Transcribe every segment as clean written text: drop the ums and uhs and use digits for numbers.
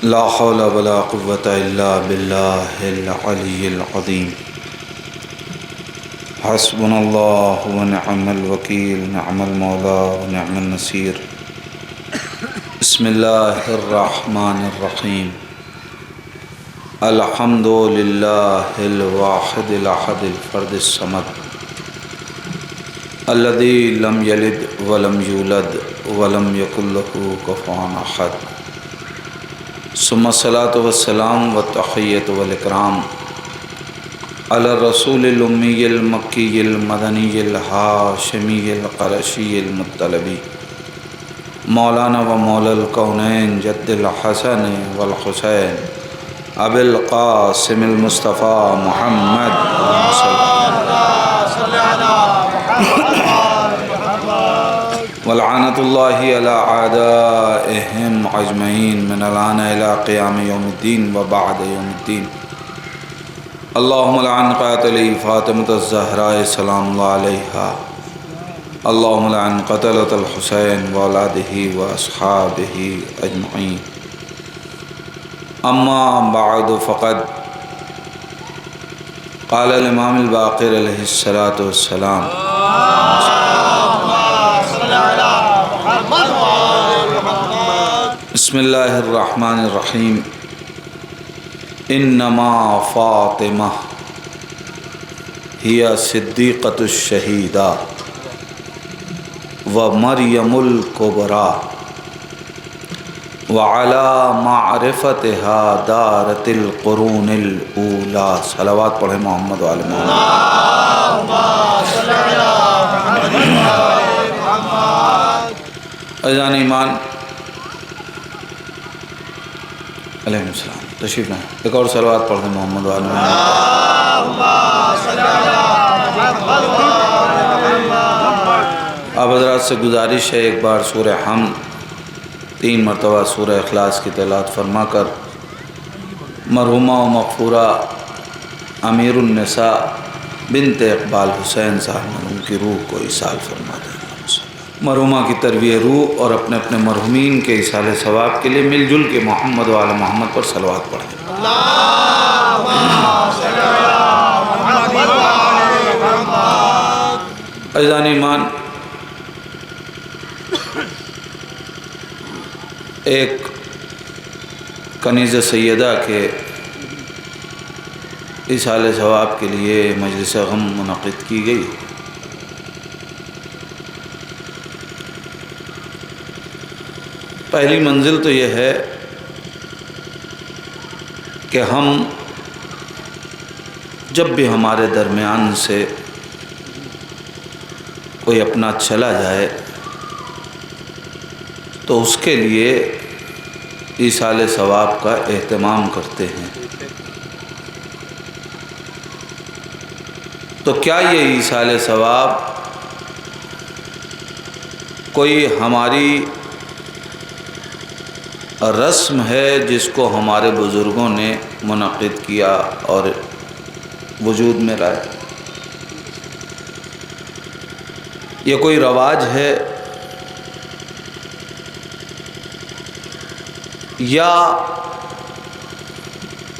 لا حول ولا قوة إلا بالله العلي العظيم. حسبنا الله ونعم الوكيل، نعم المولى ونعم النصير. بسم الله الرحمن الرحيم. الحمد لله الواحد الأحد الفرد الصمد الذي لم يلد ولم يولد ولم يكن له كفوا أحد. ثم الصلاة والسلام والتحية والإكرام على الرسول الأمي المكي المدني الهاشمي القرشي المطلبي مولانا ومولى الكونين جد الحسن والحسين أبي القاسم المصطفى محمد ولعنة الله على أعدائهم أجمعين من الآن إلى قيام يوم الدين وبعد يوم الدين. اللهم لعن قاتلي فاطمة الزهراء سلام الله عليها. اللهم لعن قتلة الحسين وأولاده وأصحابه أجمعين. أما بعد فقد قال الإمام الباقر عليه الصلاة والسلام بسم الله الرحمن الرحيم. إنما فاطمة هي صديقة الشهيدة ومريم الكبرى وعلى معرفتها دارت القرون الأولى. صلوات پڑھیں محمد وعلى محمد. عزیزان ایمان، علیہ السلام، تشریف لائیں. ایک اور صلوات پڑھ دیں محمد وعلى محمد. آپ حضرات سے گزارش ہے ایک بار سورہ حمد 3 مرتبہ سورہ اخلاص کی تلاوت فرما کر مرحومہ و مغفورہ امیر النساء بنت اقبال حسین صاحب مرحوم کی روح کو ایصال فرما دیں. مرحومہ کی ترویح روح اور اپنے اپنے مرحومین کے ایصال ثواب کے لیے مل جل کے محمد وعلی محمد پر صلوات پڑھیں. عزیزان ایمان، ایک کنیز سیدہ کے ایصال ثواب کے لیے مجلس غم منعقد کی گئی. پہلی منزل تو یہ ہے کہ ہم جب بھی ہمارے درمیان سے کوئی اپنا چلا جائے تو اس کے لیے ایصال ثواب کا اہتمام کرتے ہیں. تو کیا یہ ایصال ثواب کوئی ہماری رسم ہے جس کو ہمارے بزرگوں نے منعقد کیا اور وجود میں لائے؟ یہ کوئی رواج ہے یا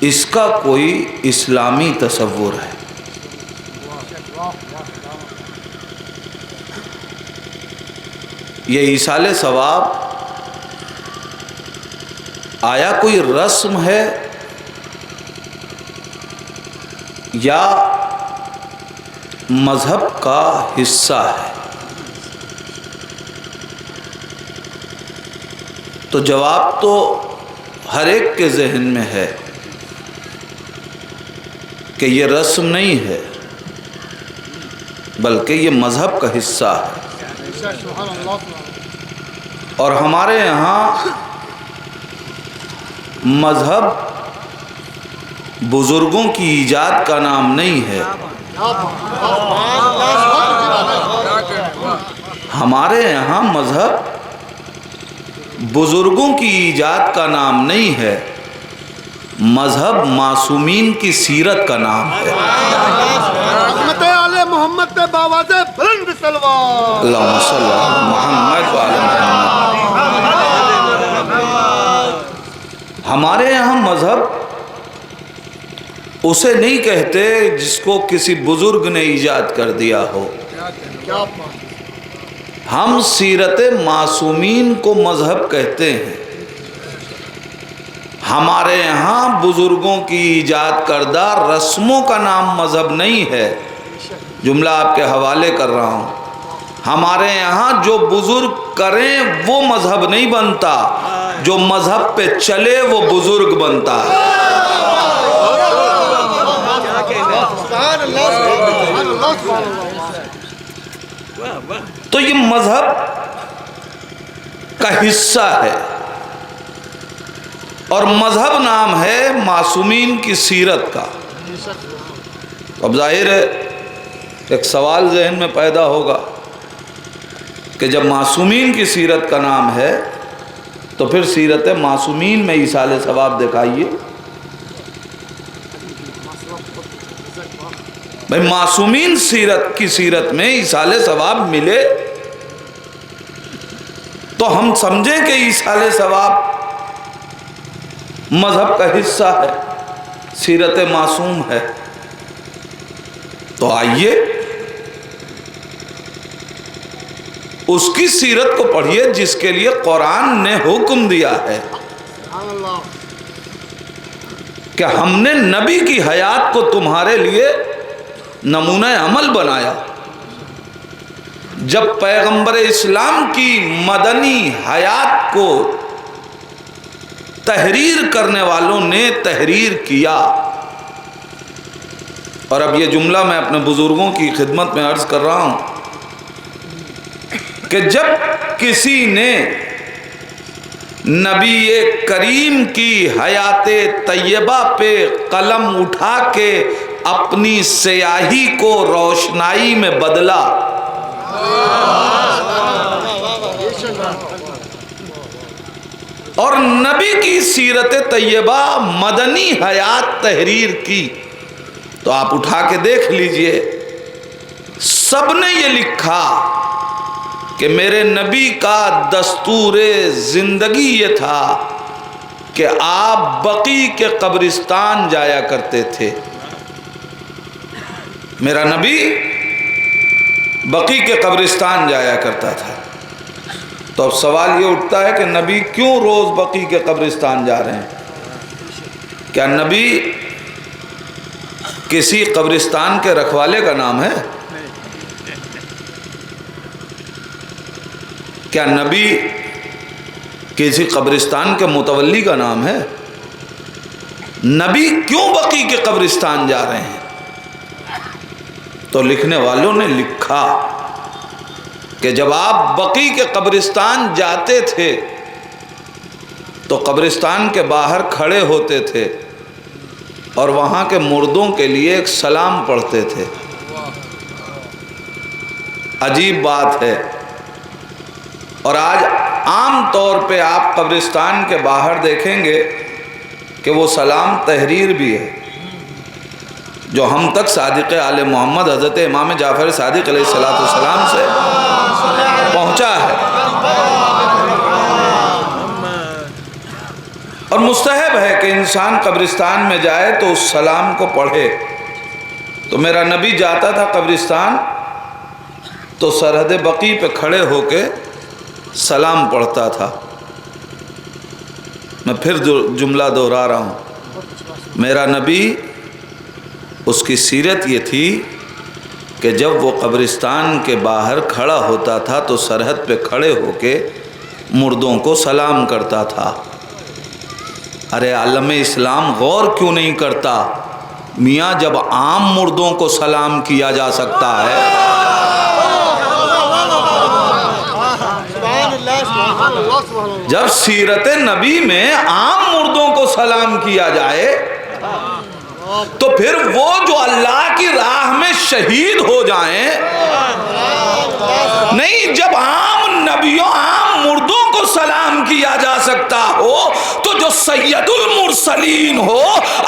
اس کا کوئی اسلامی تصور ہے؟ یہ ایصال ثواب آیا کوئی رسم ہے یا مذہب کا حصہ ہے؟ تو جواب تو ہر ایک کے ذہن میں ہے کہ یہ رسم نہیں ہے بلکہ یہ مذہب کا حصہ ہے. اور ہمارے یہاں مذہب بزرگوں کی ایجاد کا نام نہیں ہے. ہمارے یہاں مذہب بزرگوں کی ایجاد کا نام نہیں ہے، مذہب معصومین کی سیرت کا نام ہے. رحمت علی محمد پہ باواز بلند صلوات. اللہم صلی علی محمد وعلی محمد. ہمارے یہاں مذہب اسے نہیں کہتے جس کو کسی بزرگ نے ایجاد کر دیا ہو. ہم سیرت معصومین کو مذہب کہتے ہیں. ہمارے یہاں بزرگوں کی ایجاد کردہ رسموں کا نام مذہب نہیں ہے. جملہ آپ کے حوالے کر رہا ہوں. ہمارے یہاں جو بزرگ کریں وہ مذہب نہیں بنتا، جو مذہب پہ چلے وہ بزرگ بنتا ہے. تو یہ مذہب کا حصہ ہے، اور مذہب نام ہے معصومین کی سیرت کا. اب ظاہر ہے ایک سوال ذہن میں پیدا ہوگا کہ جب معصومین کی سیرت کا نام ہے تو پھر سیرت معصومین میں ایصال ثواب دکھائیے. بھئی معصومین کی سیرت میں ایصال ثواب ملے تو ہم سمجھیں کہ ایصال ثواب مذہب کا حصہ ہے، سیرت معصوم ہے. تو آئیے اس کی سیرت کو پڑھیے جس کے لیے قرآن نے حکم دیا ہے کہ ہم نے نبی کی حیات کو تمہارے لیے نمونہ عمل بنایا. جب پیغمبر اسلام کی مدنی حیات کو تحریر کرنے والوں نے تحریر کیا. اور اب یہ جملہ میں اپنے بزرگوں کی خدمت میں عرض کر رہا ہوں کہ جب کسی نے نبی کریم کی حیات طیبہ پہ قلم اٹھا کے اپنی سیاہی کو روشنائی میں بدلا، اور نبی کی سیرت طیبہ مدنی حیات تحریر کی، تو آپ اٹھا کے دیکھ لیجئے سب نے یہ لکھا کہ میرے نبی کا دستور زندگی یہ تھا کہ آپ بقی کے قبرستان جایا کرتے تھے. میرا نبی بقی کے قبرستان جایا کرتا تھا. تو اب سوال یہ اٹھتا ہے کہ نبی کیوں روز بقی کے قبرستان جا رہے ہیں؟ کیا نبی کسی قبرستان کے رکھوالے کا نام ہے؟ کیا نبی کسی قبرستان کے متولی کا نام ہے؟ نبی کیوں بقی کے قبرستان جا رہے ہیں؟ تو لکھنے والوں نے لکھا کہ جب آپ بقی کے قبرستان جاتے تھے تو قبرستان کے باہر کھڑے ہوتے تھے اور وہاں کے مردوں کے لیے ایک سلام پڑھتے تھے. عجیب بات ہے. اور آج عام طور پہ آپ قبرستان کے باہر دیکھیں گے کہ وہ سلام تحریر بھی ہے جو ہم تک صادق آل محمد حضرت امام جعفر صادق علیہ السلام سے پہنچا ہے. اور مستحب ہے کہ انسان قبرستان میں جائے تو اس سلام کو پڑھے. تو میرا نبی جاتا تھا قبرستان تو سرحد بقی پہ کھڑے ہو کے سلام پڑھتا تھا. میں پھر جملہ دہرا رہا ہوں. میرا نبی اس کی سیرت یہ تھی کہ جب وہ قبرستان کے باہر کھڑا ہوتا تھا تو سرحد پہ کھڑے ہو کے مردوں کو سلام کرتا تھا. ارے عالم اسلام غور کیوں نہیں کرتا؟ میاں جب عام مردوں کو سلام کیا جا سکتا ہے جب سیرت نبی میں عام مردوں کو سلام کیا جائے تو پھر وہ جو اللہ کی راہ میں شہید ہو جائیں نہیں، جب عام نبیوں عام مردوں کو سلام کیا جا سکتا ہو تو جو سید المرسلین ہو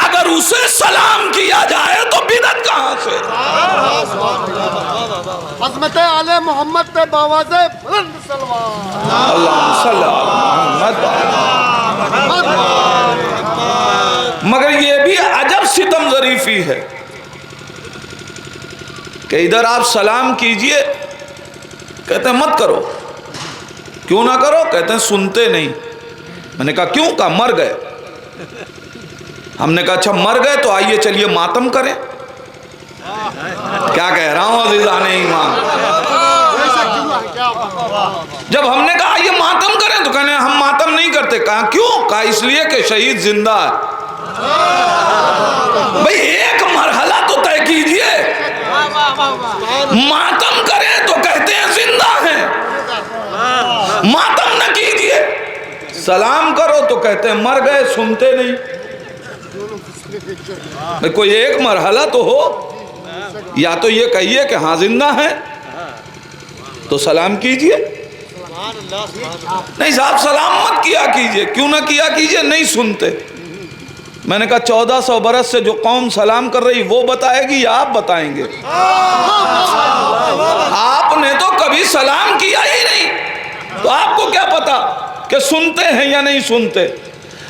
اگر اسے سلام کیا جائے تو بدعت کہاں سے؟ عظمت آل محمد پہ باواز بلند سلوات. اللہم صلی علی محمد. کیفی ہے کہ ادھر آپ سلام کیجئے، کہتے ہیں مت کرو۔ کیوں نہ کرو؟ کہتے ہیں سنتے نہیں۔ میں نے کہا کیوں؟ کہا مر گئے۔ ہم نے کہا اچھا مر گئے تو آئیے چلیے ماتم کریں۔ کیا کہہ رہا ہوں عزیزان ایمان؟ جب ہم نے کہا یہ ماتم کریں تو کہنے ہم ماتم نہیں کرتے۔ کہا کیوں؟ کہا اس لیے کہ شہید زندہ ہے۔ بھئی ایک مرحلہ تو طے کیجئے، ماتم کریں تو کہتے ہیں زندہ ہیں، ماتم نہ کیجئے، سلام کرو تو کہتے ہیں مر گئے، سنتے نہیں۔ کوئی ایک مرحلہ تو ہو، یا تو یہ کہیے کہ ہاں زندہ ہے تو سلام کیجئے، نہیں صاحب سلام مت کیا کیجئے۔ کیوں نہ کیا کیجئے؟ نہیں سنتے۔ میں نے کہا 1400 برس سے جو قوم سلام کر رہی وہ بتائے گی یا آپ بتائیں گے؟ آپ نے تو کبھی سلام کیا ہی نہیں، تو آپ کو کیا پتا کہ سنتے ہیں یا نہیں سنتے؟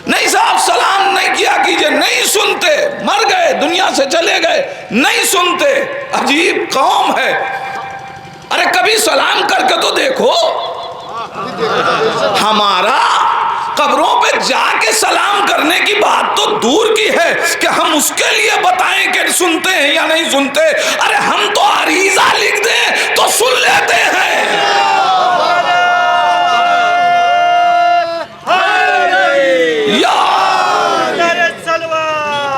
نہیں صاحب سلام نہیں کیا کیجئے، نہیں سنتے، مر گئے، دنیا سے چلے گئے، نہیں سنتے۔ عجیب قوم ہے۔ ارے کبھی سلام کر کے تو دیکھو۔ ہمارا قبروں پہ جا کے سلام کرنے کی بات تو دور کی ہے کہ ہم اس کے لیے بتائیں کہ سنتے ہیں یا نہیں سنتے۔ ارے ہم تو عریضہ لکھ دیں تو سن لیتے ہیں۔ یا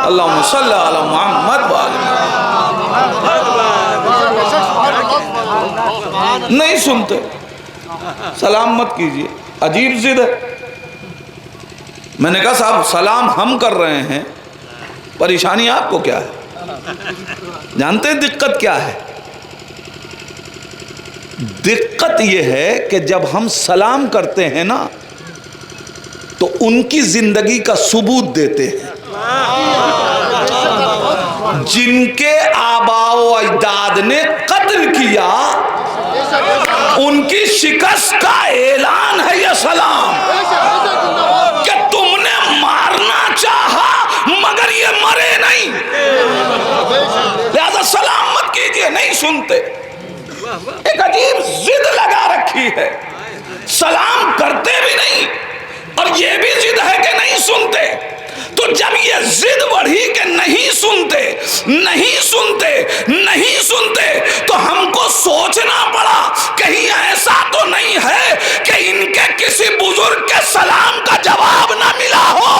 اللہم صلی علی محمد نہیں سنتے، سلام مت کیجئے۔ عجیب ضد ہے۔ میں نے کہا صاحب سلام ہم کر رہے ہیں، پریشانی آپ کو کیا ہے؟ جانتے ہیں دقت کیا ہے؟ دقت یہ ہے کہ جب ہم سلام کرتے ہیں نا تو ان کی زندگی کا ثبوت دیتے ہیں۔ جن کے آباء و اجداد نے قتل کیا ان کی شکست کا اعلان ہے یہ سلام، کہ تم نے مارنا چاہا مگر یہ مرے نہیں، لہذا سلام مت کیجئے۔ نہیں سنتے۔ ایک عجیب ضد لگا رکھی ہے، سلام کرتے بھی نہیں اور یہ بھی ضد ہے کہ نہیں سنتے۔ تو جب یہ ضد بڑھی کہ نہیں سنتے نہیں سنتے نہیں سنتے تو ہم کو سوچنا پڑا کہیں ایسا تو نہیں ہے کہ ان کے کسی بزرگ کے سلام کا جواب نہ ملا ہو۔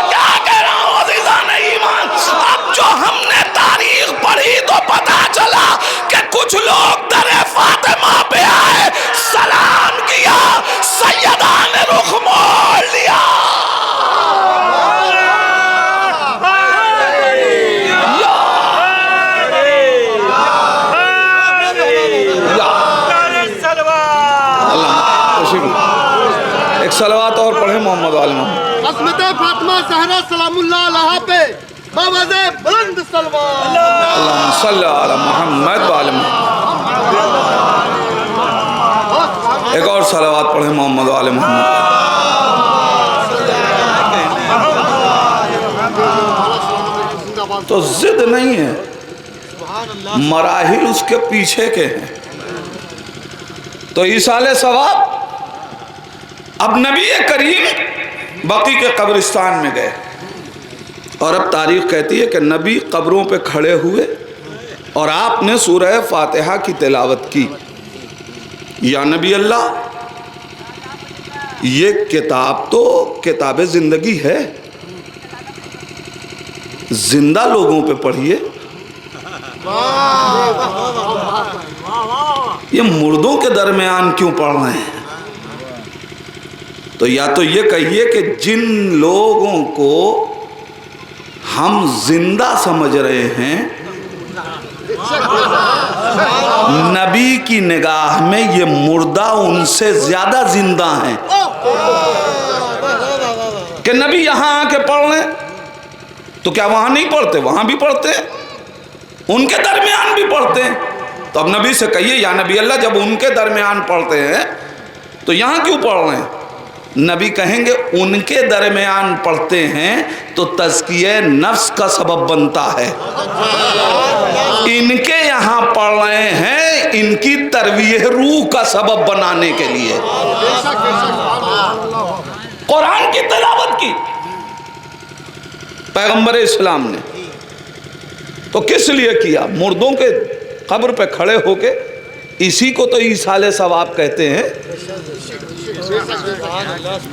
کیا کہہ رہا ہوں عزیزان ایمان؟ اب جو ہم نے تاریخ پڑھی تو پتا چلا کہ کچھ لوگ در فاطمہ پہ آئے، سلام کیا، سیدہ نے رخ موڑ لیا۔ ایک صلوات اور پڑھیں محمد علی محمد۔ عصمت فاطمہ زہرا سلام اللہ علیہا پہ باوز بلند صلوات۔ اللہم صلی علی محمد وعلی محمد۔ ایک اور صلوات پڑھیں محمد علی محمد۔ تو ضد نہیں ہے، مراحل اس کے پیچھے کے ہیں۔ تو ایصال ثواب، اب نبی کریم بقی کے قبرستان میں گئے اور اب تاریخ کہتی ہے کہ نبی قبروں پہ کھڑے ہوئے اور آپ نے سورہ فاتحہ کی تلاوت کی۔ یا نبی اللہ، یہ کتاب تو کتاب زندگی ہے، زندہ لوگوں پہ پڑھیے، یہ مردوں کے درمیان کیوں پڑھ رہے ہیں؟ تو یا تو یہ کہیے کہ جن لوگوں کو ہم زندہ سمجھ رہے ہیں نبی کی نگاہ میں یہ مردہ ان سے زیادہ زندہ ہیں، کہ نبی یہاں آ کے پڑھ لیں تو کیا وہاں نہیں پڑھتے؟ وہاں بھی پڑھتے ہیں، ان کے درمیان بھی پڑھتے ہیں۔ تو اب نبی سے کہیے یا نبی اللہ، جب ان کے درمیان پڑھتے ہیں تو یہاں کیوں پڑھ رہے ہیں؟ نبی کہیں گے ان کے درمیان پڑھتے ہیں تو تزکیہ نفس کا سبب بنتا ہے، ان کے یہاں پڑھ رہے ہیں ان کی ترویح روح کا سبب بنانے کے لیے۔ قرآن کی تلاوت کی پیغمبر اسلام نے تو کس لیے کیا؟ مردوں کے قبر پہ کھڑے ہو کے، اسی کو تو ایصال ثواب کہتے ہیں۔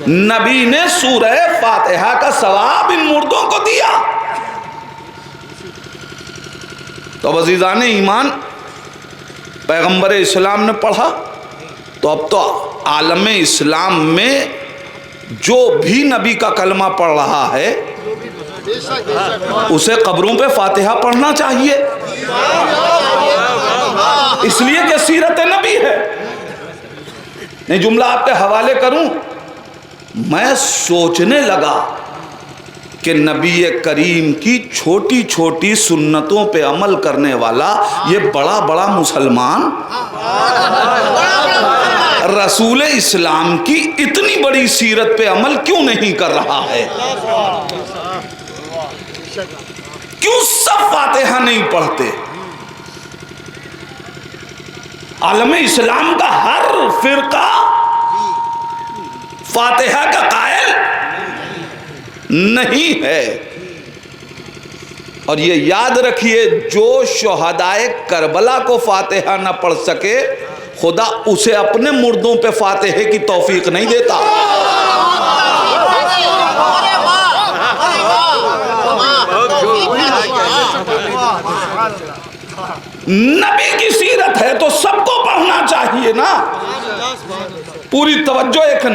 نبی نے سورہ فاتحہ کا ثواب ان مردوں کو دیا۔ تو عزیزان ایمان، پیغمبر اسلام نے پڑھا تو اب تو عالم اسلام میں جو بھی نبی کا کلمہ پڑھ رہا ہے اسے قبروں پہ فاتحہ پڑھنا چاہیے، اس لیے کہ سیرت نبی ہے۔ میں جملہ آپ کے حوالے کروں، میں سوچنے لگا کہ نبی کریم کی چھوٹی چھوٹی سنتوں پہ عمل کرنے والا یہ بڑا بڑا مسلمان رسول اسلام کی اتنی بڑی سیرت پہ عمل کیوں نہیں کر رہا ہے؟ کیوں سب فاتحہ نہیں پڑھتے؟ عالم اسلام کا ہر فرقہ فاتحہ کا قائل نہیں ہے۔ اور یہ یاد رکھیے، جو شہدائے کربلا کو فاتحہ نہ پڑھ سکے خدا اسے اپنے مردوں پہ فاتحے کی توفیق نہیں دیتا۔ نبی کی سیرت ہے تو سب کو پڑھنا چاہیے نا۔ پوری توجہ، ایک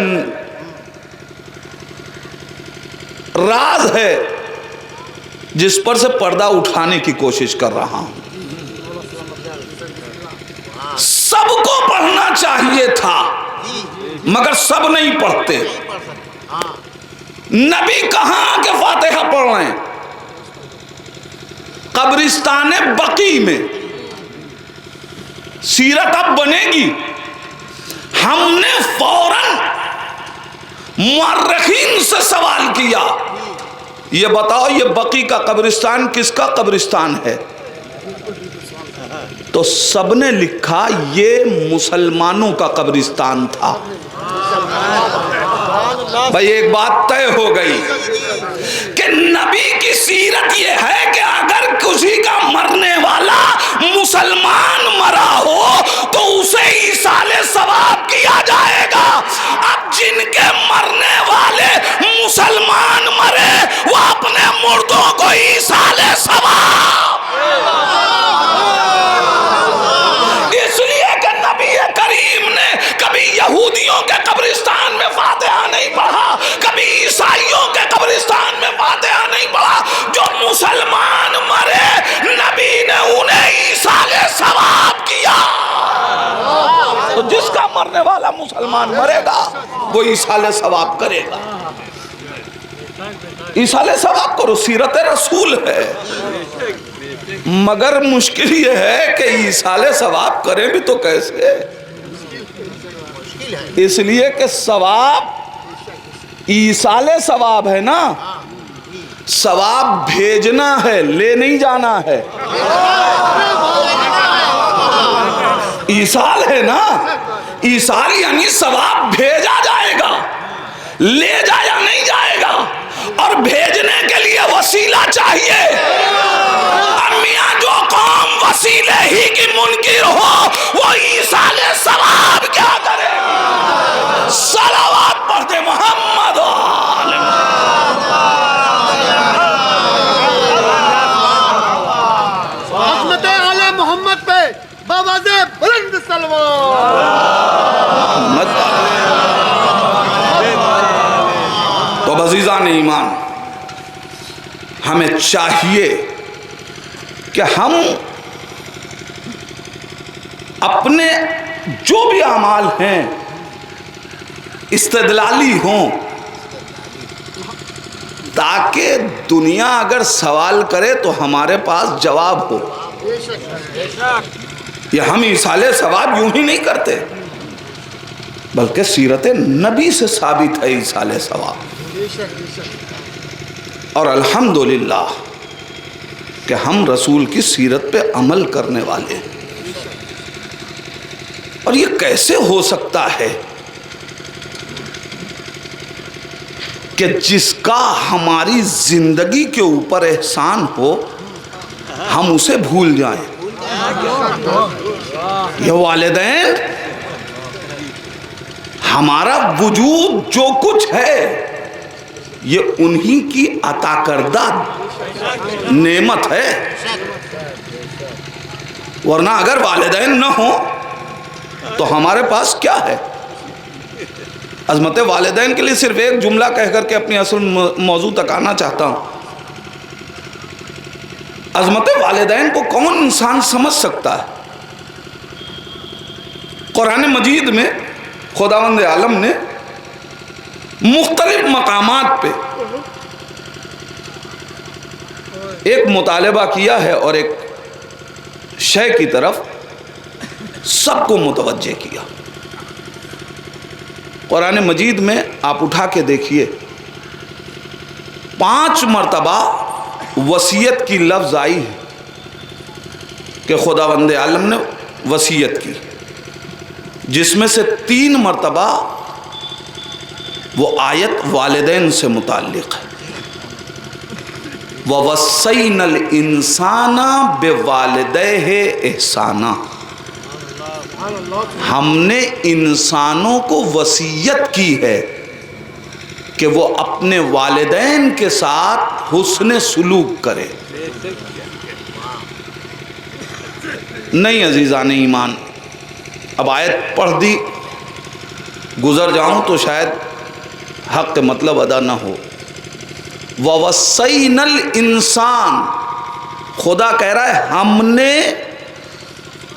راز ہے جس پر سے پردہ اٹھانے کی کوشش کر رہا ہوں۔ سب کو پڑھنا چاہیے تھا مگر سب نہیں پڑھتے۔ نبی کہاں کے فاتحہ پڑھ رہے ہیں؟ قبرستان بقیع میں۔ سیرت اب بنے گی، ہم نے فوراً مورخین سے سوال کیا، یہ بتاؤ یہ بقیع کا قبرستان کس کا قبرستان ہے؟ تو سب نے لکھا یہ مسلمانوں کا قبرستان تھا۔ بھائی ایک بات طے ہو گئی کہ نبی کی سیرت یہ ہے کہ اگر کسی کا مرنے والا مسلمان مرا ہو تو اسے ایصال ثواب کیا جائے گا۔ اب جن کے مرنے والے مسلمان مرے وہ اپنے مردوں کو ایصال ثواب، اس لیے کہ نبی کریم نے کبھی یہودیوں کے قبرستان میں فاتحہ نہیں پڑھا، کبھی عیسائیوں کے قبرستان میں فاتحہ نہیں پڑھا۔ جو مسلمان مرے نبی نے انہیں ایصال ثواب کیا۔ تو جس کا مرنے والا مسلمان مرے گا وہ ایصال ثواب کرے گا۔ ایصال ثواب کرو، سیرت رسول ہے، مگر مشکل یہ ہے کہ ایصال ثواب کریں بھی تو کیسے؟ اس لیے کہ ثواب ایصال ثواب ہے نا، ثواب بھیجنا ہے، لے نہیں جانا ہے۔ ایصال ہے نا، ایصال یعنی ثواب بھیجا جائے گا، لے جایا نہیں جائے گا، اور بھیجنے کے لیے وسیلہ چاہیے۔ میاں جو قوم وسیلے ہی کی منکر ہو وہ ایصال ثواب کیا کرے؟ صلوات پڑھتے محمد عظمت آل محمد پہ باواز بلند سلوات۔ تو عزیزان ایمان، ہمیں چاہیے کہ ہم اپنے جو بھی اعمال ہیں استدلالی ہوں، تاکہ دنیا اگر سوال کرے تو ہمارے پاس جواب ہو۔ یہ ہم ایصال ثواب یوں ہی نہیں کرتے، بلکہ سیرت نبی سے ثابت ہے ایصال ثواب. اور الحمدللہ کہ ہم رسول کی سیرت پہ عمل کرنے والے ہیں. اور یہ کیسے ہو سکتا ہے کہ جس کا ہماری زندگی کے اوپر احسان ہو ہم اسے بھول جائیں؟ یہ والدین، ہمارا وجود جو کچھ ہے یہ انہی کی عطا کردہ نعمت ہے. ورنہ اگر والدین نہ ہوں تو ہمارے پاس کیا ہے؟ عظمت والدین کے لیے صرف ایک جملہ کہہ کر کے اپنی اصل موضوع تک آنا چاہتا ہوں. عظمت والدین کو کون انسان سمجھ سکتا ہے؟ قرآن مجید میں خداوند عالم نے مختلف مقامات پہ ایک مطالبہ کیا ہے اور ایک شے کی طرف سب کو متوجہ کیا. قرآن مجید میں آپ اٹھا کے دیکھیے 5 مرتبہ وصیت کی لفظ آئی ہے کہ خداوند عالم نے وصیت کی، جس میں سے 3 مرتبہ وہ آیت والدین سے متعلق ہے. وَوَصَّيْنَا الْإِنسَانَ بِوَالِدَيْهِ إِحْسَانًا، ہم نے انسانوں کو وصیت کی ہے کہ وہ اپنے والدین کے ساتھ حسن سلوک کرے. نہیں عزیزان ایمان، اب آیت پڑھ دی گزر جاؤں تو شاید حق کے مطلب ادا نہ ہو. وَوَصَّيْنَا الْإِنسَانَ، خدا کہہ رہا ہے ہم نے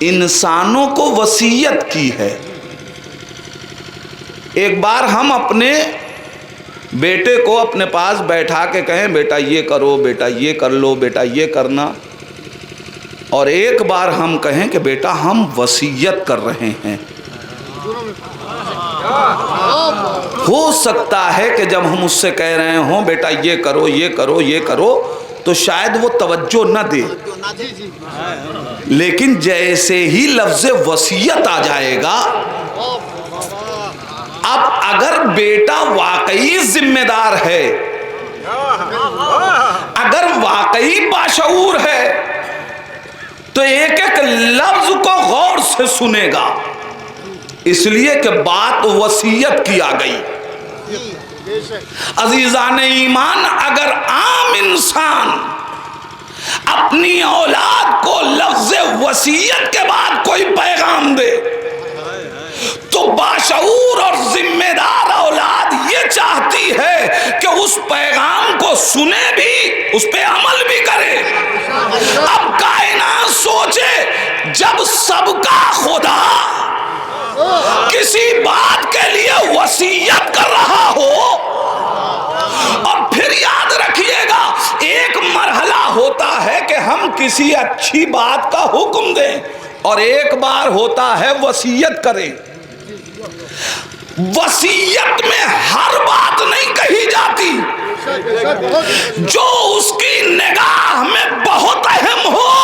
انسانوں کو وصیت کی ہے. ایک بار ہم اپنے بیٹے کو اپنے پاس بیٹھا کے کہیں بیٹا یہ کرو، بیٹا یہ کر لو، بیٹا یہ کرنا، اور ایک بار ہم کہیں کہ بیٹا ہم وصیت کر رہے ہیں. ہو سکتا ہے کہ جب ہم اس سے کہہ رہے ہوں بیٹا یہ کرو، یہ کرو، یہ کرو، تو شاید وہ توجہ نہ دے، لیکن جیسے ہی لفظ وصیت آ جائے گا، اب اگر بیٹا واقعی ذمہ دار ہے، اگر واقعی باشعور ہے، تو ایک ایک لفظ کو غور سے سنے گا، اس لیے کہ بات وصیت کی آ گئی. عزیزان ایمان، اگر عام انسان اپنی اولاد کو لفظ وصیت کے بعد کوئی پیغام دے تو باشعور اور ذمہ دار اولاد یہ چاہتی ہے کہ اس پیغام کو سنے بھی، اس پہ عمل بھی کرے. اب کائنات سوچے، جب سب کا خدا کسی بات کے لیے وصیت کر رہا ہو، اور پھر یاد رکھیے گا ایک مرحلہ ہوتا ہے کہ ہم کسی اچھی بات کا حکم دیں اور ایک بار ہوتا ہے وصیت کریں. وصیت میں ہر بات نہیں کہی جاتی جو اس کی نگاہ میں بہت اہم ہو،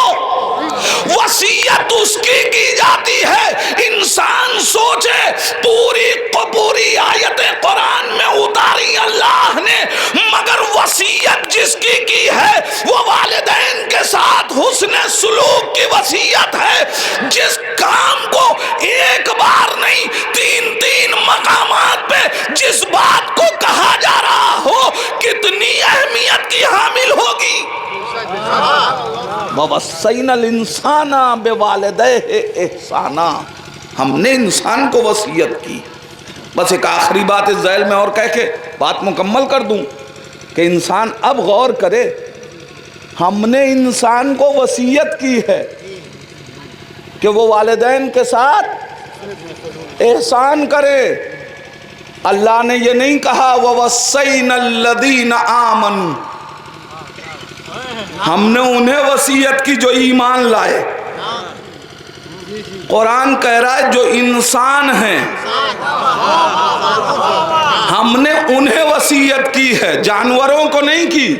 وصیت اس کی جاتی ہے. انسان سوچے پوری آیت قرآن میں اتاری اللہ نے، مگر وصیت جس کی ہے وہ والدین کے ساتھ حسن سلوک کی وصیت ہے. جس کام کو ایک بار نہیں 3 مقامات پہ جس بات کو کہا جا رہا ہو، کتنی اہمیت کی حامل ہوگی. وَوَصَّيْنَا الْإِنسَانَ بِوَالِدَيْهِ إِحْسَانًا، ہم نے انسان کو وصیت کی. بس ایک آخری بات اس ذیل میں اور کہہ کے بات مکمل کر دوں کہ انسان اب غور کرے، ہم نے انسان کو وصیت کی ہے کہ وہ والدین کے ساتھ احسان کرے. اللہ نے یہ نہیں کہا وَوَصَّيْنَا الَّذِينَ آمَنُوا، ہم نے انہیں وصیت کی جو ایمان لائے. قرآن کہہ رہا ہے جو انسان ہیں ہم نے انہیں وصیت کی ہے، جانوروں کو نہیں کی،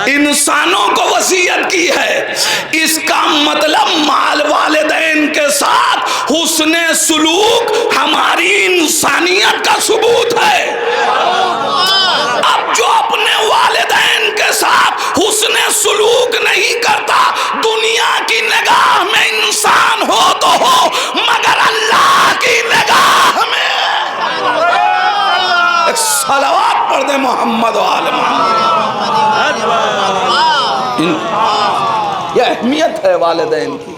انسانوں کو وصیت کی ہے۔ اس کا مطلب مال والدین کے ساتھ حسن سلوک ہماری انسانیت کا ثبوت ہے۔ اب جو اپنے والدین کے ساتھ حسن سلوک نہیں کرتا، دنیا کی نگاہ میں انسان ہو تو ہو، مگر اللہ کی نگاہ میں ایک صلوات پڑھ دے محمد و آل محمد۔ یہ اہمیت ہے والدین کی۔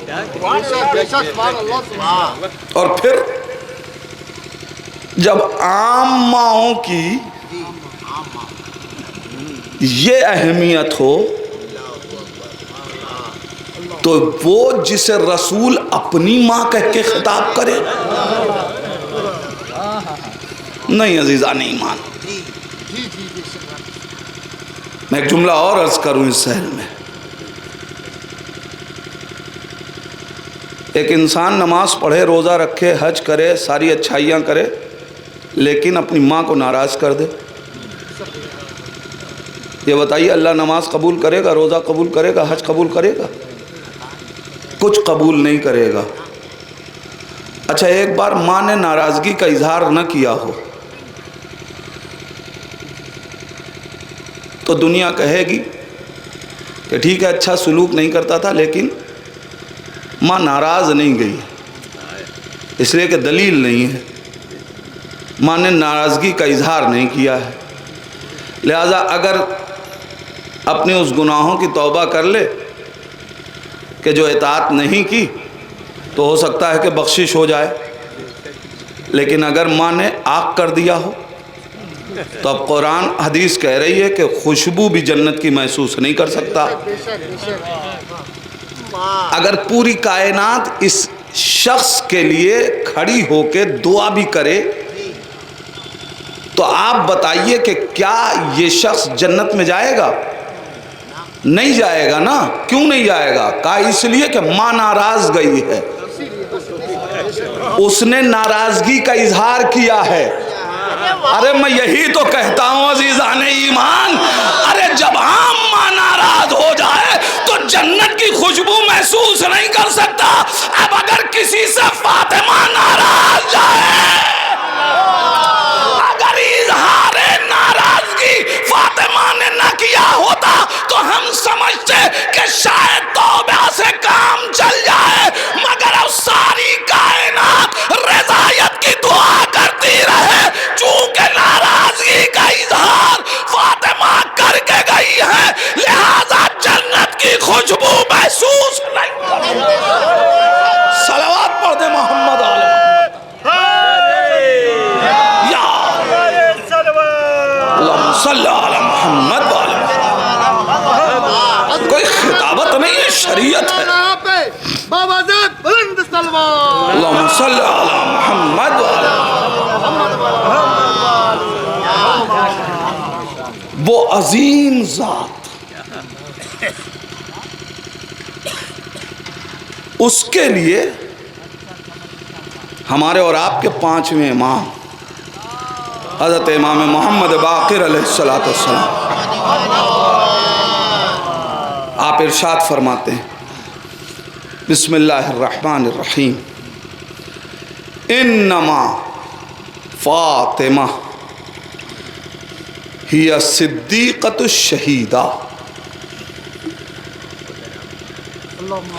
اور پھر جب عام ماؤں کی یہ اہمیت ہو تو وہ جسے رسول اپنی ماں کہہ کے خطاب کرے، نہیں عزیزان ایمان۔ میں ایک جملہ اور عرض کروں اس سہل میں، ایک انسان نماز پڑھے، روزہ رکھے، حج کرے، ساری اچھائیاں کرے، لیکن اپنی ماں کو ناراض کر دے، یہ بتائیے اللہ نماز قبول کرے گا، روزہ قبول کرے گا، حج قبول کرے گا؟ کچھ قبول نہیں کرے گا۔ اچھا ایک بار ماں نے ناراضگی کا اظہار نہ کیا ہو تو دنیا کہے گی کہ ٹھیک ہے اچھا سلوک نہیں کرتا تھا، لیکن ماں ناراض نہیں گئی، اس لیے کہ دلیل نہیں ہے، ماں نے ناراضگی کا اظہار نہیں کیا ہے۔ لہذا اگر اپنے اس گناہوں کی توبہ کر لے کہ جو اطاعت نہیں کی تو ہو سکتا ہے کہ بخشش ہو جائے، لیکن اگر ماں نے آگ کر دیا ہو تو اب قرآن حدیث کہہ رہی ہے کہ خوشبو بھی جنت کی محسوس نہیں کر سکتا۔ اگر پوری کائنات اس شخص کے لیے کھڑی ہو کے دعا بھی کرے تو آپ بتائیے کہ کیا یہ شخص جنت میں جائے گا؟ نہیں جائے گا نا۔ کیوں نہیں جائے گا؟ کہا اس لیے کہ ماں ناراض گئی ہے، اس نے ناراضگی کا اظہار کیا ہے۔ ارے میں یہی تو کہتا ہوں عزیزان ایمان، ارے جب عام ماں ناراض ہو جائے تو جنت کی خوشبو محسوس نہیں کر سکتا۔ اب اگر کسی سے فاطمہ ناراض جائے، اگر اظہار ناراضگی فاطمہ نے نہ کیا ہوتا تو ہم سمجھتے کہ شاید توبہ سے کام چل جائے، مگر اب ساری کائنات رضایت کی دعا کرتی رہے، چونکہ ناراضگی کا اظہار فاطمہ کر کے گئی ہے، لہذا جنت کی خوشبو محسوس نہیں کرتی۔ صلوات پڑھ دے محمد علیہ اللہم صلی علی محمد وعلی محمد۔ کوئی خطابت نہیں ہے، شریعت ہے۔ بابا سے بلند سلوات۔ اللہم صلی علی محمد وعلی محمد۔ وہ عظیم ذات، اس کے لیے ہمارے اور آپ کے پانچویں امام حضرت امام محمد باقر علیہ السلام، آپ ارشاد فرماتے ہیں بسم اللہ الرحمن الرحیم، انما فاطمہ ہی صدیقۃ الشہیدہ،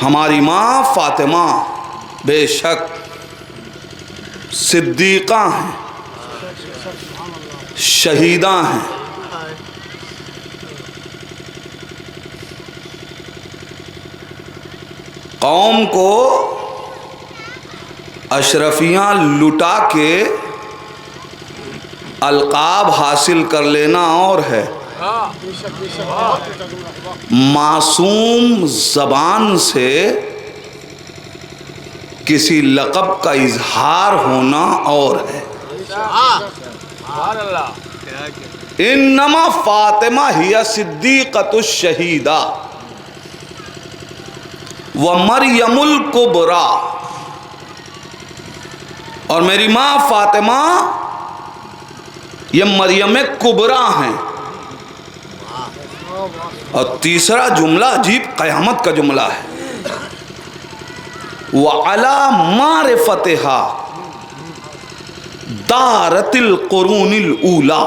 ہماری ماں فاطمہ بے شک صدیقہ ہیں، شہیدہ ہیں۔ قوم کو اشرفیاں لٹا کے القاب حاصل کر لینا اور ہے، معصوم زبان سے کسی لقب کا اظہار ہونا اور ہے۔ انما فاطمہ ہی صدیقۃ الشہیدہ، ومریم الکبریٰ، اور میری ماں فاطمہ یہ مریم کبریٰ ہیں۔ اور تیسرا جملہ عجیب قیامت کا جملہ ہے، وَعَلَى مَعْرِفَتِهَا دَارَتِ الْقُرُونِ الْأُولَى،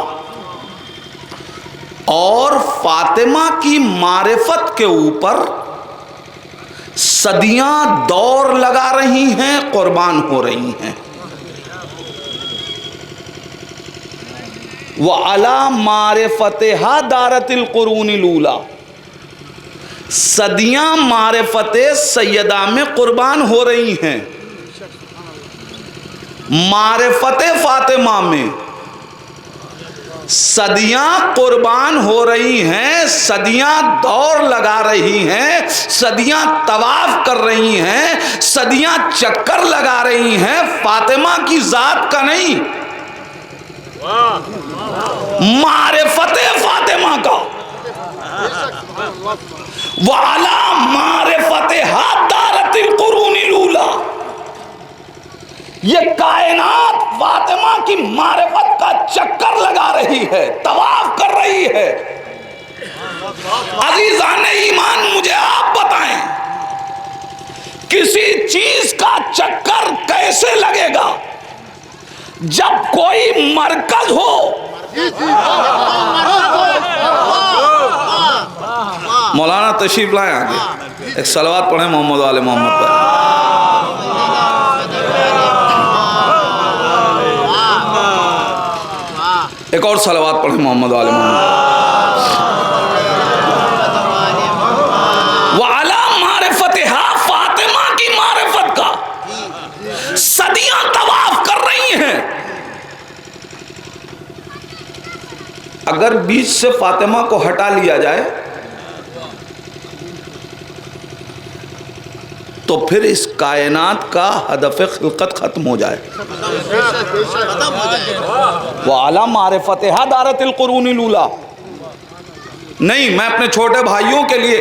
اور فاطمہ کی معرفت کے اوپر صدیاں دور لگا رہی ہیں، قربان ہو رہی ہیں۔ وَعَلَى مَعْرِفَتِهَا دَارَتِ الْقُرُونِ الْأُولَى، صدیاں معرفت سیدہ میں قربان ہو رہی ہیں۔ معرفت فاطمہ میں صدیاں قربان ہو رہی ہیں، صدیاں دور لگا رہی ہیں، صدیاں طواف کر رہی ہیں، صدیاں چکر لگا رہی ہیں، فاطمہ کی ذات کا نہیں، معرفت فاطمہ کا۔ وَعَلَى مَعْرِفَتِهَا دَارَتِ الْقُرُونِ الْأُولَى، یہ کائنات فاطمہ کی معرفت کا چکر لگا رہی ہے، طواف کر رہی ہے۔ عزیزان ایمان مجھے آپ بتائیں، کسی چیز کا چکر کیسے لگے گا جب کوئی مرکز ہو؟ مولانا تشریف لائیں آگے، ایک صلوات پڑھیں محمد وآل محمد پر۔ ایک اور صلوات پڑھیں محمد وآل محمد۔ وَعَلَى مَعْرِفَتِهَا، فاطمہ کی معرفت کا صدیاں طواف کر رہی ہیں۔ اگر بیچ سے فاطمہ کو ہٹا لیا جائے تو پھر اس کائنات کا ہدف خلقت ختم ہو جائے۔ وَعَلَى مَعْرِفَتِهَا دَارَتِ الْقُرُونِ الْأُولَى، نہیں، میں اپنے چھوٹے بھائیوں کے لیے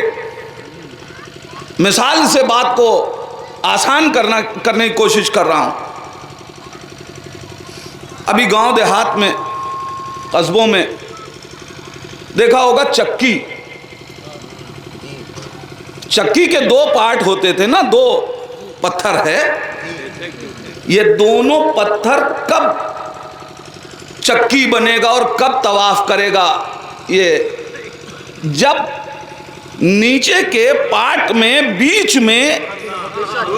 مثال سے بات کو آسان کرنے کی کوشش کر رہا ہوں۔ ابھی گاؤں دیہات میں، قصبوں میں دیکھا ہوگا چکی، چکی کے دو پارٹ ہوتے تھے نا، دو پتھر ہے، یہ دونوں پتھر کب چکی بنے گا اور کب طواف کرے گا؟ یہ جب نیچے کے پارٹ میں بیچ میں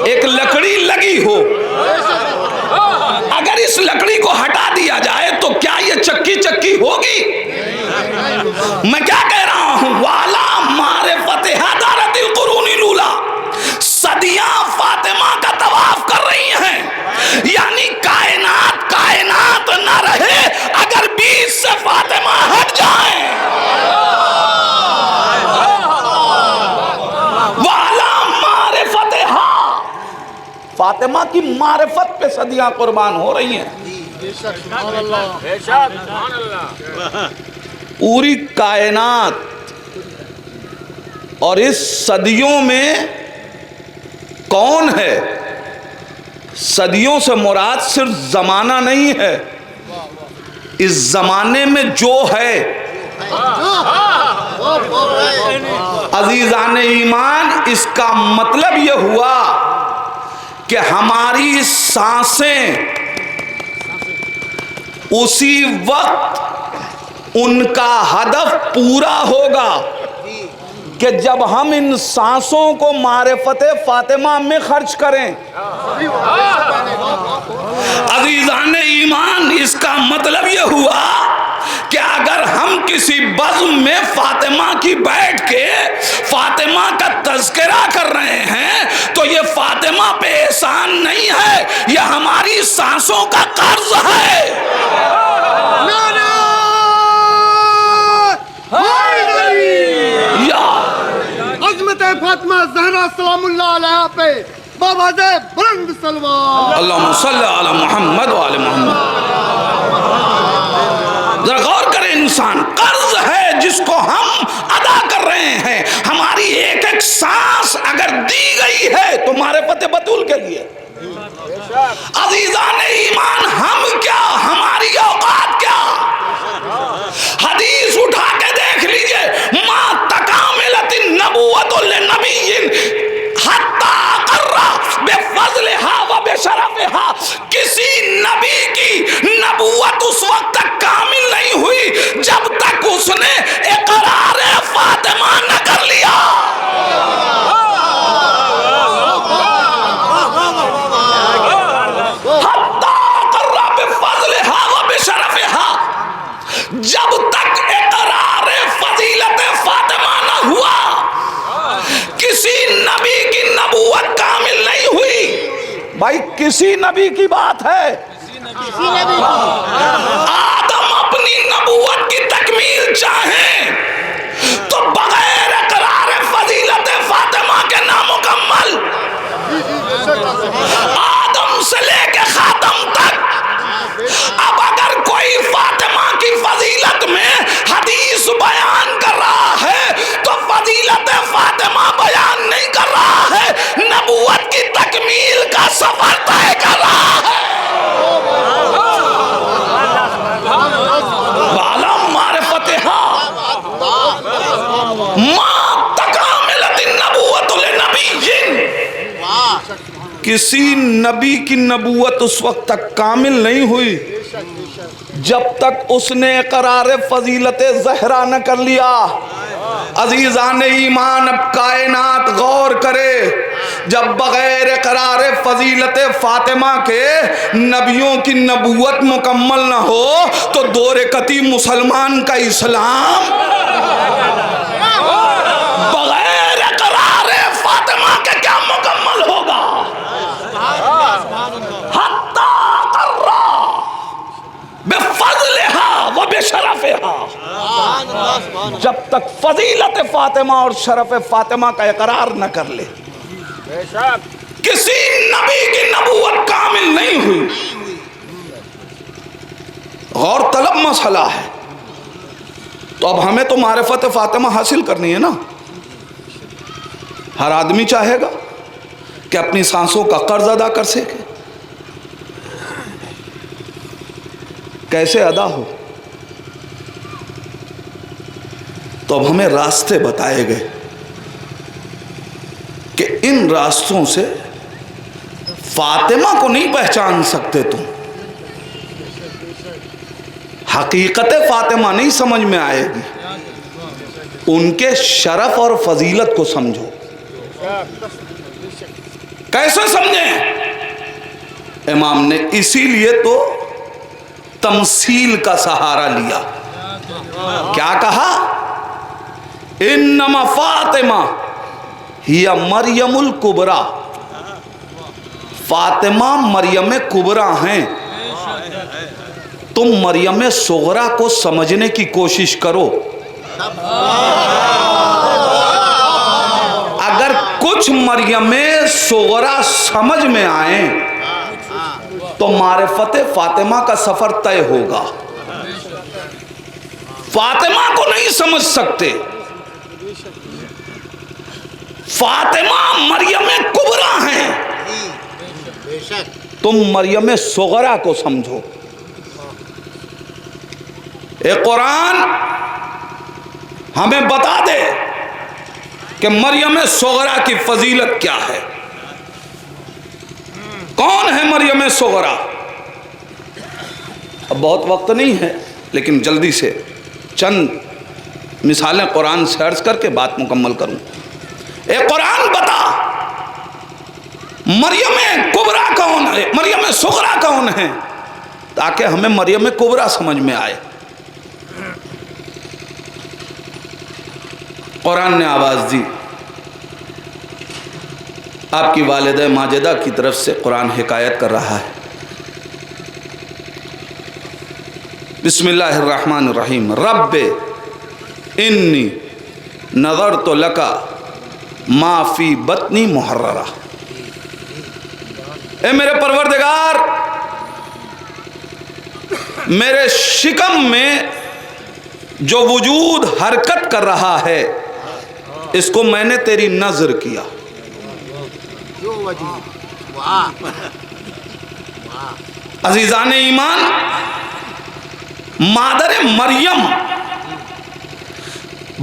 ایک لکڑی لگی ہو، اگر اس لکڑی کو ہٹا دیا جائے تو کیا یہ چکی چکی ہوگی؟ میں کیا کہہ رہا ہوں؟ وَعَلَى مَعْرِفَتِهَا دَارَتِ الْقُرُونِ الْأُولَى، صدیاں فاطمہ کا طواف کر رہی ہیں، یعنی کائنات نہ رہے اگر بیچ سے فاطمہ ہٹ جائیں۔ وَعَلَى مَعْرِفَتِهَا، فاطمہ کی معرفت پہ صدیاں قربان ہو رہی ہیں۔ پوری کائنات، اور اس صدیوں میں کون ہے؟ صدیوں سے مراد صرف زمانہ نہیں ہے، اس زمانے میں جو ہے۔ عزیزان ایمان، اس کا مطلب یہ ہوا کہ ہماری سانسیں اسی وقت ان کا ہدف پورا ہوگا کہ جب ہم ان سانسوں کو معرفت فاطمہ میں خرچ کریں۔ عزیزان ایمان، اس کا مطلب یہ ہوا کہ اگر ہم کسی بزم میں فاطمہ کی بیٹھ کے فاطمہ کا تذکرہ کر رہے ہیں تو یہ فاطمہ پہ احسان نہیں ہے، یہ ہماری سانسوں کا قرض ہے۔ عظمت فاطمہ زہرا سلام اللہ علیہ پہ بابا دے بلند سلوات۔ اللہم صلی علی محمد وآل محمد۔ ذرا غور کریں، انسان قرض ہے جس کو ہم ادا کر رہے ہیں۔ ہماری ایک ایک سانس اگر دی گئی فضیلت بطول کے لیے. عزیزان ایمان ہم کیا، ہماری اوقات کیا. حدیث اٹھا کے دیکھ لیجئے، ما تکاملت النبوۃ لنبی حتی قرہ بفضلہا و بشرفہا. کسی نبی کی نبوت اس وقت تک کامل نہیں ہوئی جب تک اس نے اقرار فاطمہ نہ کر لیا. جب تک اقرار فضیلت فاطمہ نہ ہوا کسی نبی کی نبوت کامل نہیں ہوئی. بھائی کسی نبی کی بات ہے. آدم اپنی نبوت کی تکمیل چاہیں تو بغیر اقرار فضیلت فاطمہ کے نامکمل. آدم سے لے کے خاتم تک اب اگر کوئی فاطمہ کی فضیلت میں حدیث بیان کر رہا ہے تو فضیلت فاطمہ بیان نہیں کر رہا ہے، نبوت کی تکمیل کا سفر طے کر رہا ہے. عالم معرفتہا ما تکاملت النبوۃ لنبی. کسی نبی کی نبوت اس وقت تک کامل نہیں ہوئی جب تک اس نے اقرار فضیلت زہرا نہ کر لیا. عزیزان ایمان اب کائنات غور کرے، جب بغیر اقرار فضیلت فاطمہ کے نبیوں کی نبوت مکمل نہ ہو تو دور قطعی مسلمان کا اسلام بغیر اقرار فاطمہ کے کیا مکمل ہوگا. بفضلہا و بشرفہا. جب تک فضیلت فاطمہ اور شرف فاطمہ کا اقرار نہ کر لے کسی نبی کی نبوت کامل نہیں ہوئی. غور طلب مسئلہ ہے. تو اب ہمیں تو معرفت فاطمہ حاصل کرنی ہے نا. ہر آدمی چاہے گا کہ اپنی سانسوں کا قرض ادا کر سکے. کیسے ادا ہو؟ تو اب ہمیں راستے بتائے گئے کہ ان راستوں سے فاطمہ کو نہیں پہچان سکتے تم. حقیقت فاطمہ نہیں سمجھ میں آئے گی، ان کے شرف اور فضیلت کو سمجھو. کیسے سمجھیں؟ امام نے اسی لیے تو تمثیل کا سہارا لیا. کیا کہا؟ انما فاطمہ ہی مریم الکبریٰ. فاطمہ مریم کبریٰ ہیں. تم مریم صغریٰ کو سمجھنے کی کوشش کرو. اگر کچھ مریم صغریٰ سمجھ میں آئیں تو معرفت فاطمہ کا سفر طے ہوگا. فاطمہ کو نہیں سمجھ سکتے. فاطمہ مریم کبریٰ ہیں، تم مریم صغریٰ کو سمجھو. اے قرآن ہمیں بتا دے کہ مریم صغریٰ کی فضیلت کیا ہے. کون ہے مریم صغریٰ؟ اب بہت وقت نہیں ہے لیکن جلدی سے چند مثالیں قرآن سے عرض کر کے بات مکمل کروں. اے قرآن بتا مریم کبریٰ کون ہے، مریم صغریٰ کون ہے، تاکہ ہمیں مریم کبریٰ سمجھ میں آئے. قرآن نے آواز دی. آپ کی والدہ ماجدہ کی طرف سے قرآن حکایت کر رہا ہے. بسم اللہ الرحمن الرحیم. رب انی نظرت لک ما فی بطنی محررہ. اے میرے پروردگار، میرے شکم میں جو وجود حرکت کر رہا ہے اس کو میں نے تیری نظر کیا. عزیزان ایمان، مادر مریم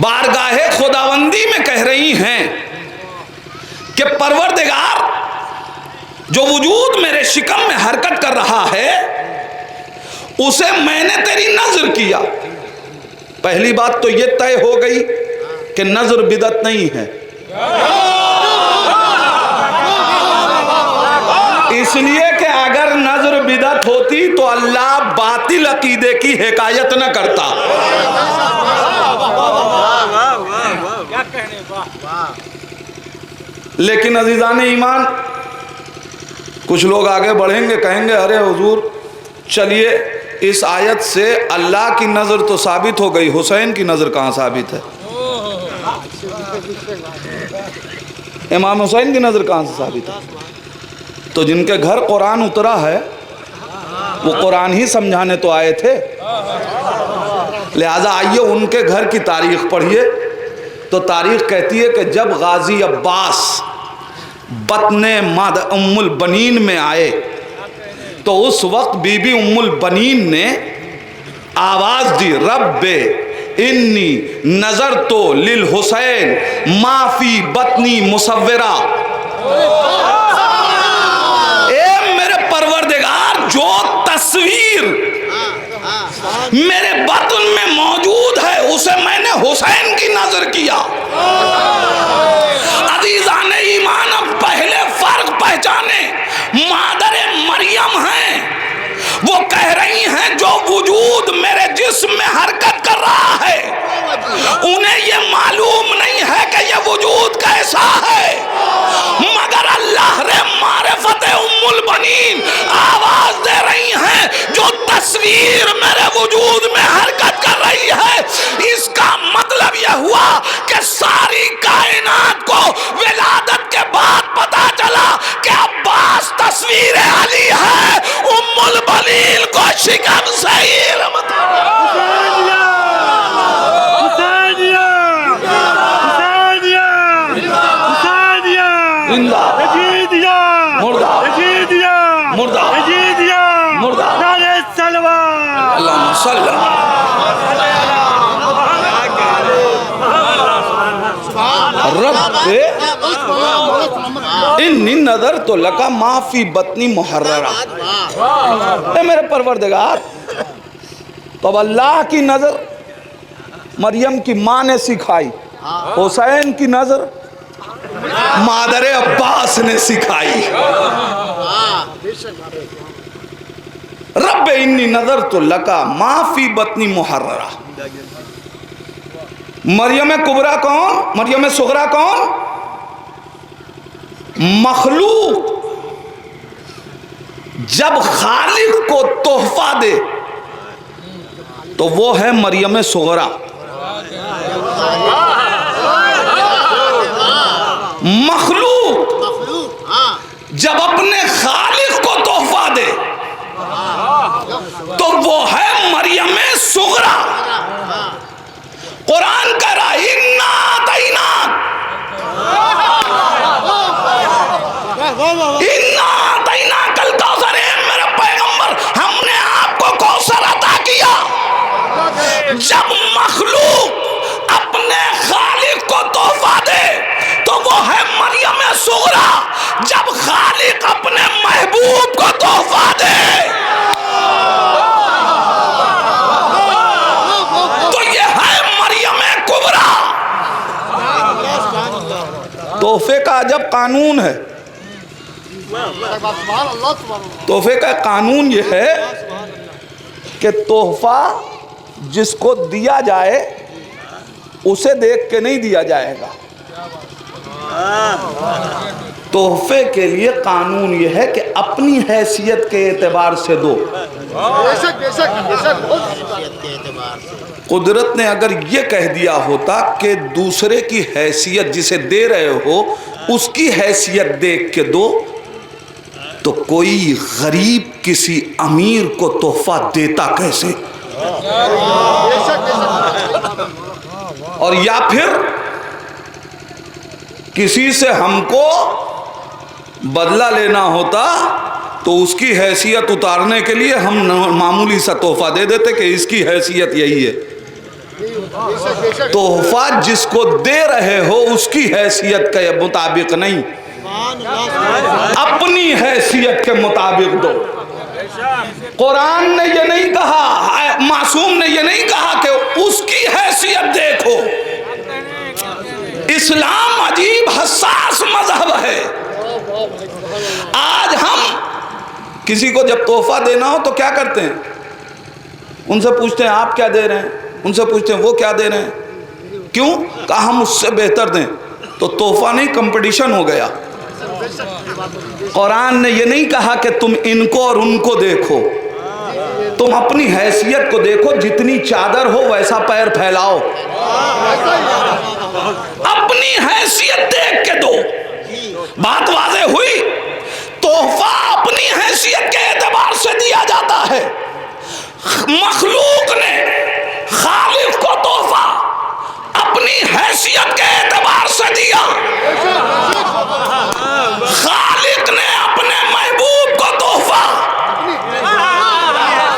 بارگاہ خداوندی میں کہہ رہی ہیں کہ پروردگار، جو وجود میرے شکم میں حرکت کر رہا ہے اسے میں نے تیری نظر کیا۔ پہلی بات تو یہ طے ہو گئی کہ نظر بدعت نہیں ہے، اس لیے کہ اگر نظر بدعت ہوتی تو اللہ باطل عقیدے کی حکایت نہ کرتا۔ لیکن عزیزان ایمان، کچھ لوگ آگے بڑھیں گے، کہیں گے ارے حضور چلیے اس آیت سے اللہ کی نظر تو ثابت ہو گئی، حسین کی نظر کہاں ثابت ہے؟ امام حسین کی نظر کہاں سے ثابت ہے؟ تو جن کے گھر قرآن اترا ہے وہ قرآن ہی سمجھانے تو آئے تھے، لہذا آئیے ان کے گھر کی تاریخ پڑھیے تو تاریخ کہتی ہے کہ جب غازی عباس بطن ام البنین میں آئے تو اس وقت بی بی ام البنین نے آواز دی، رب انی نظرت للحسین ما فی بطنی مصورہ، اے میرے پروردگار جو تصویر میرے بطن میں موجود ہے اسے میں نے حسین کی نظر کیا۔ عزیزان ایمان، اب پہلے فرق پہچانے، مادر مریم ہیں، وہ کہہ رہی ہیں جو وجود میرے جسم میں حرکت کر رہا ہے انہیں یہ معلوم نہیں ہے کہ یہ وجود کیسا ہے، مگر اللہ رے معرفت ام البنین آواز دے رہی ہیں جو تصویر میرے وجود میں حرکت کر رہی ہے۔ اس کا مطلب یہ ہوا کہ ساری کائنات کو ولادت کے بعد پتا چلا کہ عباس تصویر علی ہے، ام البنین کو شکم سے علم رب انی نظرت لک ما فی بطنی محررہ، اے میرے پروردگار، تو اللہ کی نظر مریم کی ماں نے سکھائی، حسین کی نظر مادر عباس نے سکھائی۔ رب انی نظرت لک ما فی بطنی محررہ۔ مریم کبریٰ کون؟ مریم صغریٰ کون؟ مخلوق جب خالق کو تحفہ دے تو وہ ہے مریم صغریٰ۔ مخلوق جب اپنے خالق کو تحفہ دے تو وہ ہے مریم صغریٰ۔ قرآن کہہ رہا اِنَّا أَعْطَيْنَاكَ، اِنَّا أَعْطَيْنَاكَ الْكَوْثَرَ، میرے پیغمبر ہم نے آپ کو کوثر عطا کیا۔ جب مخلوق اپنے خالق کو تحفہ دے تو وہ ہے مریم صغریٰ، جب خالق اپنے محبوب کو تحفہ دے تو یہ ہے مریم کبریٰ۔ تحفے کا عجب قانون ہے، تحفے کا قانون یہ ہے کہ تحفہ جس کو دیا جائے اسے دیکھ کے نہیں دیا جائے گا۔ تحفے کے لیے قانون یہ ہے کہ اپنی حیثیت کے اعتبار سے دو۔ قدرت نے اگر یہ کہہ دیا ہوتا کہ دوسرے کی حیثیت جسے دے رہے ہو اس کی حیثیت دیکھ کے دو تو کوئی غریب کسی امیر کو تحفہ دیتا کیسے؟ اور یا پھر کسی سے ہم کو بدلہ لینا ہوتا تو اس کی حیثیت اتارنے کے لیے ہم معمولی سا تحفہ دے دیتے کہ اس کی حیثیت یہی ہے. تحفہ جس کو دے رہے ہو اس کی حیثیت کے مطابق نہیں، اپنی حیثیت کے مطابق دو. قرآن نے یہ نہیں کہا، معصوم نے یہ نہیں کہا کہ اس کی حیثیت دیکھو. اسلام عجیب حساس مذہب ہے. آج ہم کسی کو جب تحفہ دینا ہو تو کیا کرتے ہیں؟ ان سے پوچھتے ہیں آپ کیا دے رہے ہیں، ان سے پوچھتے ہیں وہ کیا دے رہے ہیں. کیوں؟ کہا ہم اس سے بہتر دیں. تو تحفہ نہیں، کمپٹیشن ہو گیا. قرآن نے یہ نہیں کہا کہ تم ان کو اور ان کو دیکھو، تم اپنی حیثیت کو دیکھو. جتنی چادر ہو ویسا پیر پھیلاؤ، اپنی حیثیت دیکھ کے دو. بات واضح ہوئی؟ تحفہ اپنی حیثیت کے اعتبار سے دیا جاتا ہے. مخلوق نے خالق کو تحفہ اپنی حیثیت کے اعتبار سے دیا. خالق نے اپنے محبوب کو تحفہ،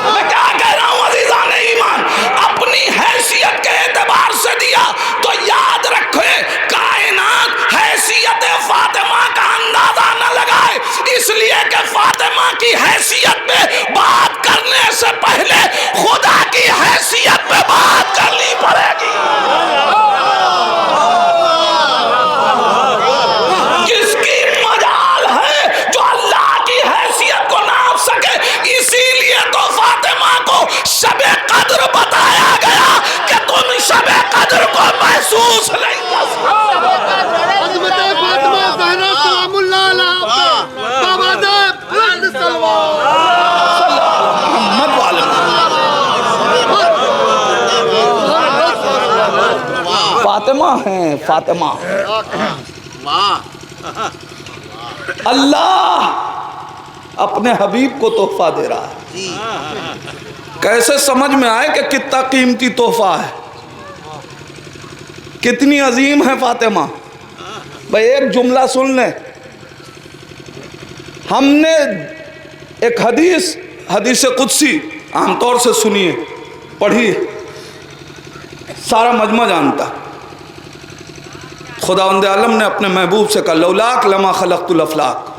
میں کیا کہہ رہا ہوں عزیزان ایمان، اپنی حیثیت کے اعتبار سے دیا. تو یاد رکھے کائنات حیثیت فاطمہ کا اندازہ نہ لگائے، اس لیے کہ فاطمہ کی حیثیت پہ بات کرنے سے پہلے خدا کی حیثیت پہ بات کرنی پڑے گی. جس کی مجال ہے جو اللہ کی حیثیت کو ناپ سکے، اسی لیے تو فاطمہ کو شب قدر بتایا گیا کہ تم شب قدر کو محسوس نہیں کر سکتے. عظمت فاطمہ زہرا سلام اللہ علیہ پہ بابا دے بلند سلوات. محمد والے فاطمہ ہیں، فاطمہ. اللہ اپنے حبیب کو تحفہ دے رہا ہے. کیسے سمجھ میں آئے کہ کتنا قیمتی تحفہ ہے، کتنی عظیم ہے فاطمہ. بھائی ایک جملہ سن لیں. ہم نے ایک حدیث قدسی عام طور سے سنیے، پڑھیے، سارا مجمع جانتا. خداوند عالم نے اپنے محبوب سے کہا لولاک لما خلقت الافلاک.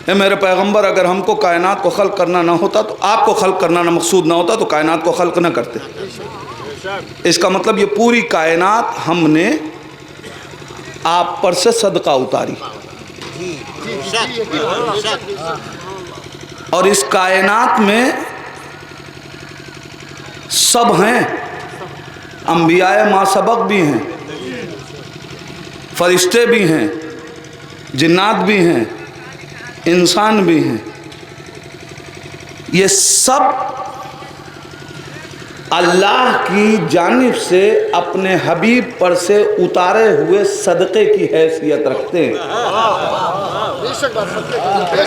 اے میرے پیغمبر، اگر ہم کو کائنات کو خلق کرنا نہ ہوتا تو آپ کو خلق کرنا نہ مقصود نہ ہوتا تو کائنات کو خلق نہ کرتے. اس کا مطلب یہ پوری کائنات ہم نے آپ پر سے صدقہ اتاری، اور اس کائنات میں سب ہیں. انبیاء ما سبق بھی ہیں، فرشتے بھی ہیں، جنات بھی ہیں، انسان بھی ہیں. یہ سب اللہ کی جانب سے اپنے حبیب پر سے اتارے ہوئے صدقے کی حیثیت رکھتے ہیں.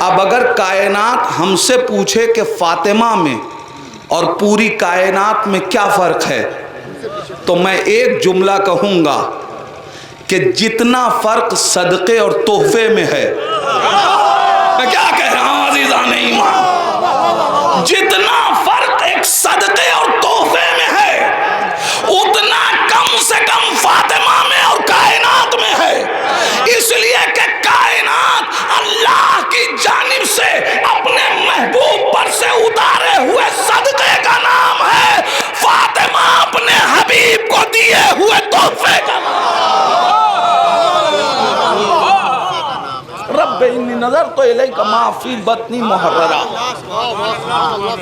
اب اگر کائنات ہم سے پوچھے کہ فاطمہ میں اور پوری کائنات میں کیا فرق ہے، تو میں ایک جملہ کہوں گا کہ جتنا فرق صدقے اور تحفے میں ہے. میں کیا کہہ رہا ہوں عزیزان ایمان، جتنا فرق ایک صدقے اور تحفے میں ہے اتنا کم سے کم فاطمہ میں اور کائنات میں ہے. اس لیے کہ کائنات اللہ کی جانب سے اپنے محبوب پر سے اتارے ہوئے صدقے کا نام ہے، فاطمہ اپنے حبیب کو دیے ہوئے تحفے کا نام. رب انی نظرت الیک ما فی بطنی محررہ.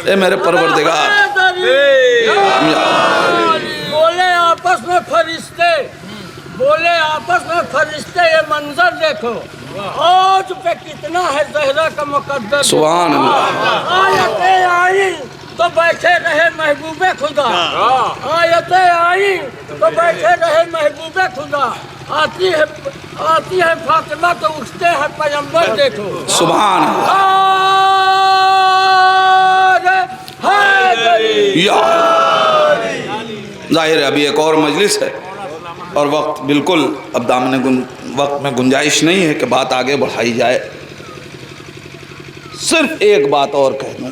اے میرے پروردگار، بولے آپس میں فرشتے، بولے آپس میں فرشتے، یہ منظر دیکھو آج پہ کتنا ہے زہرا کا مقدر. سبحان اللہ. آیتیں آئی تو بیٹھے رہے محبوب خدا، آیتیں آئی تو بیٹھے رہے محبوب خدا. آتی ہے فاطمہ تو اٹھتے ہیں پیغمبر. دیکھو سبحان ظاہر ہے ابھی ایک اور مجلس ہے اور وقت بالکل اب دامن وقت میں گنجائش نہیں ہے کہ بات آگے بڑھائی جائے. صرف ایک بات اور کہہ دوں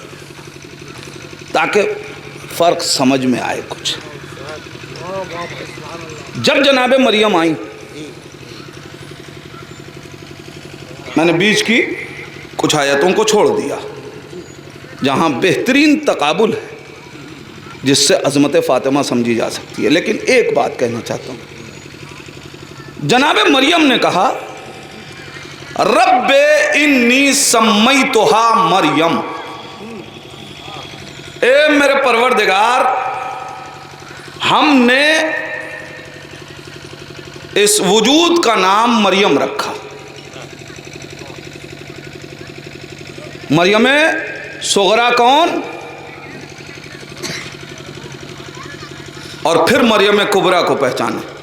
تاکہ فرق سمجھ میں آئے کچھ. جب جناب مریم آئیں، میں نے بیچ کی کچھ آیتوں کو چھوڑ دیا جہاں بہترین تقابل ہے جس سے عظمت فاطمہ سمجھی جا سکتی ہے. لیکن ایک بات کہنا چاہتا ہوں. جناب مریم نے کہا رب انی سمیتھا مریم، اے میرے پروردگار ہم نے اس وجود کا نام مریم رکھا. مریم صغرا کون اور پھر مریم کبرا کو پہچانے.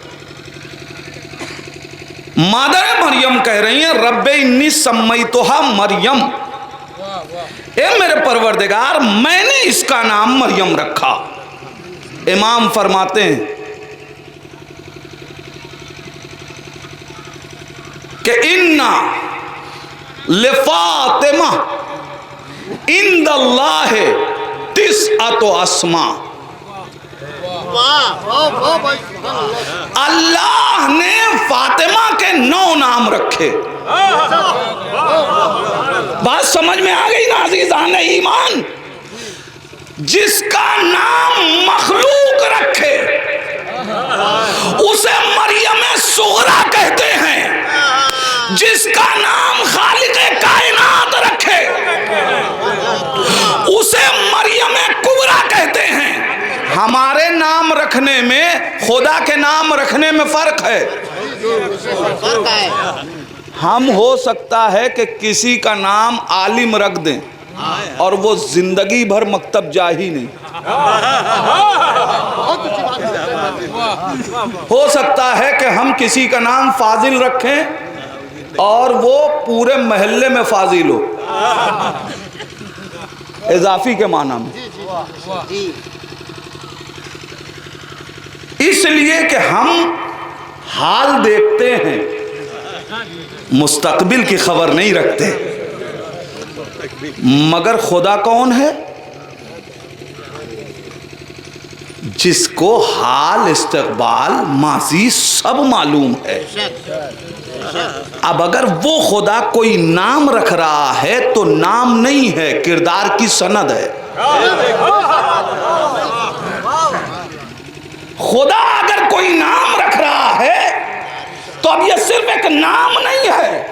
مادر مریم کہہ رہی ہیں رب انی سمیتھا مریم، اے میرے پروردگار میں نے اس کا نام مریم رکھا. امام فرماتے ہیں کہ انا لفاطمہ عند اللہ تسعۃ اسماء، اللہ نے فاطمہ کے 9 نام رکھے. بات سمجھ میں آ گئی نا عزیزان ایمان؟ جس کا نام مخلوق رکھے اسے مریم صغرا کہتے ہیں، جس کا نام خالق کائنات رکھے اسے مریم کبرا کہتے ہیں. ہمارے نام رکھنے میں خدا کے نام رکھنے میں فرق ہے. ہم ہو سکتا ہے کہ کسی کا نام عالم رکھ دیں اور وہ زندگی بھر مکتب جا ہی نہیں. ہو سکتا ہے کہ ہم کسی کا نام فاضل رکھیں اور وہ پورے محلے میں فاضل ہو، اضافی کے معنی میں. اس لیے کہ ہم حال دیکھتے ہیں، مستقبل کی خبر نہیں رکھتے. مگر خدا کون ہے؟ جس کو حال، استقبال، ماضی سب معلوم ہے. اب اگر وہ خدا کوئی نام رکھ رہا ہے تو نام نہیں ہے، کردار کی سند ہے. خدا اگر کوئی نام رکھ رہا ہے تو اب یہ صرف ایک نام نہیں ہے،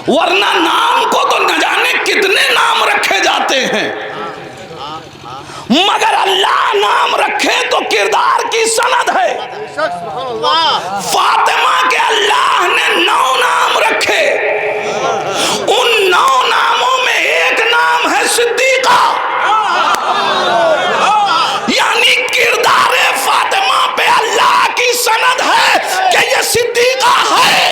ورنہ نام کو تو نہ جانے کتنے نام رکھے جاتے ہیں. مگر اللہ نام رکھے تو کردار کی سند ہے. فاطمہ کے اللہ نے 9 نام رکھے، ان 9 ناموں میں ایک نام ہے صدیقہ. یعنی کردار فاطمہ پہ اللہ کی سند ہے کہ یہ صدیقہ ہے.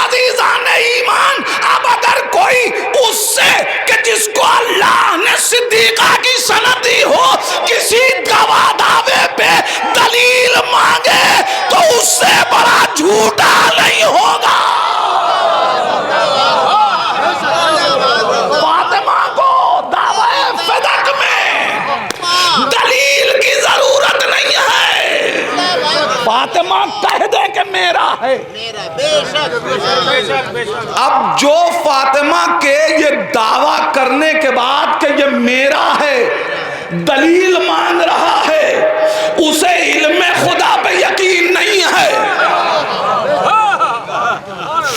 عزیزان ایمان، اب اگر کوئی اس سے کہ جس کو اللہ نے صدیقہ کی سند دی ہو کسی گواہ دعوے پہ دلیل مانگے تو اس سے بڑا جھوٹا نہیں ہوگا. فاطمہ کو دعوی فدق میں دلیل کی ضرورت نہیں ہے. فاطمہ کہہ دے کہ میرا ہے. اب جو فاطمہ کے یہ دعویٰ کرنے کے بعد کہ یہ میرا ہے دلیل مانگ رہا ہے، اسے علم خدا پہ یقین نہیں ہے.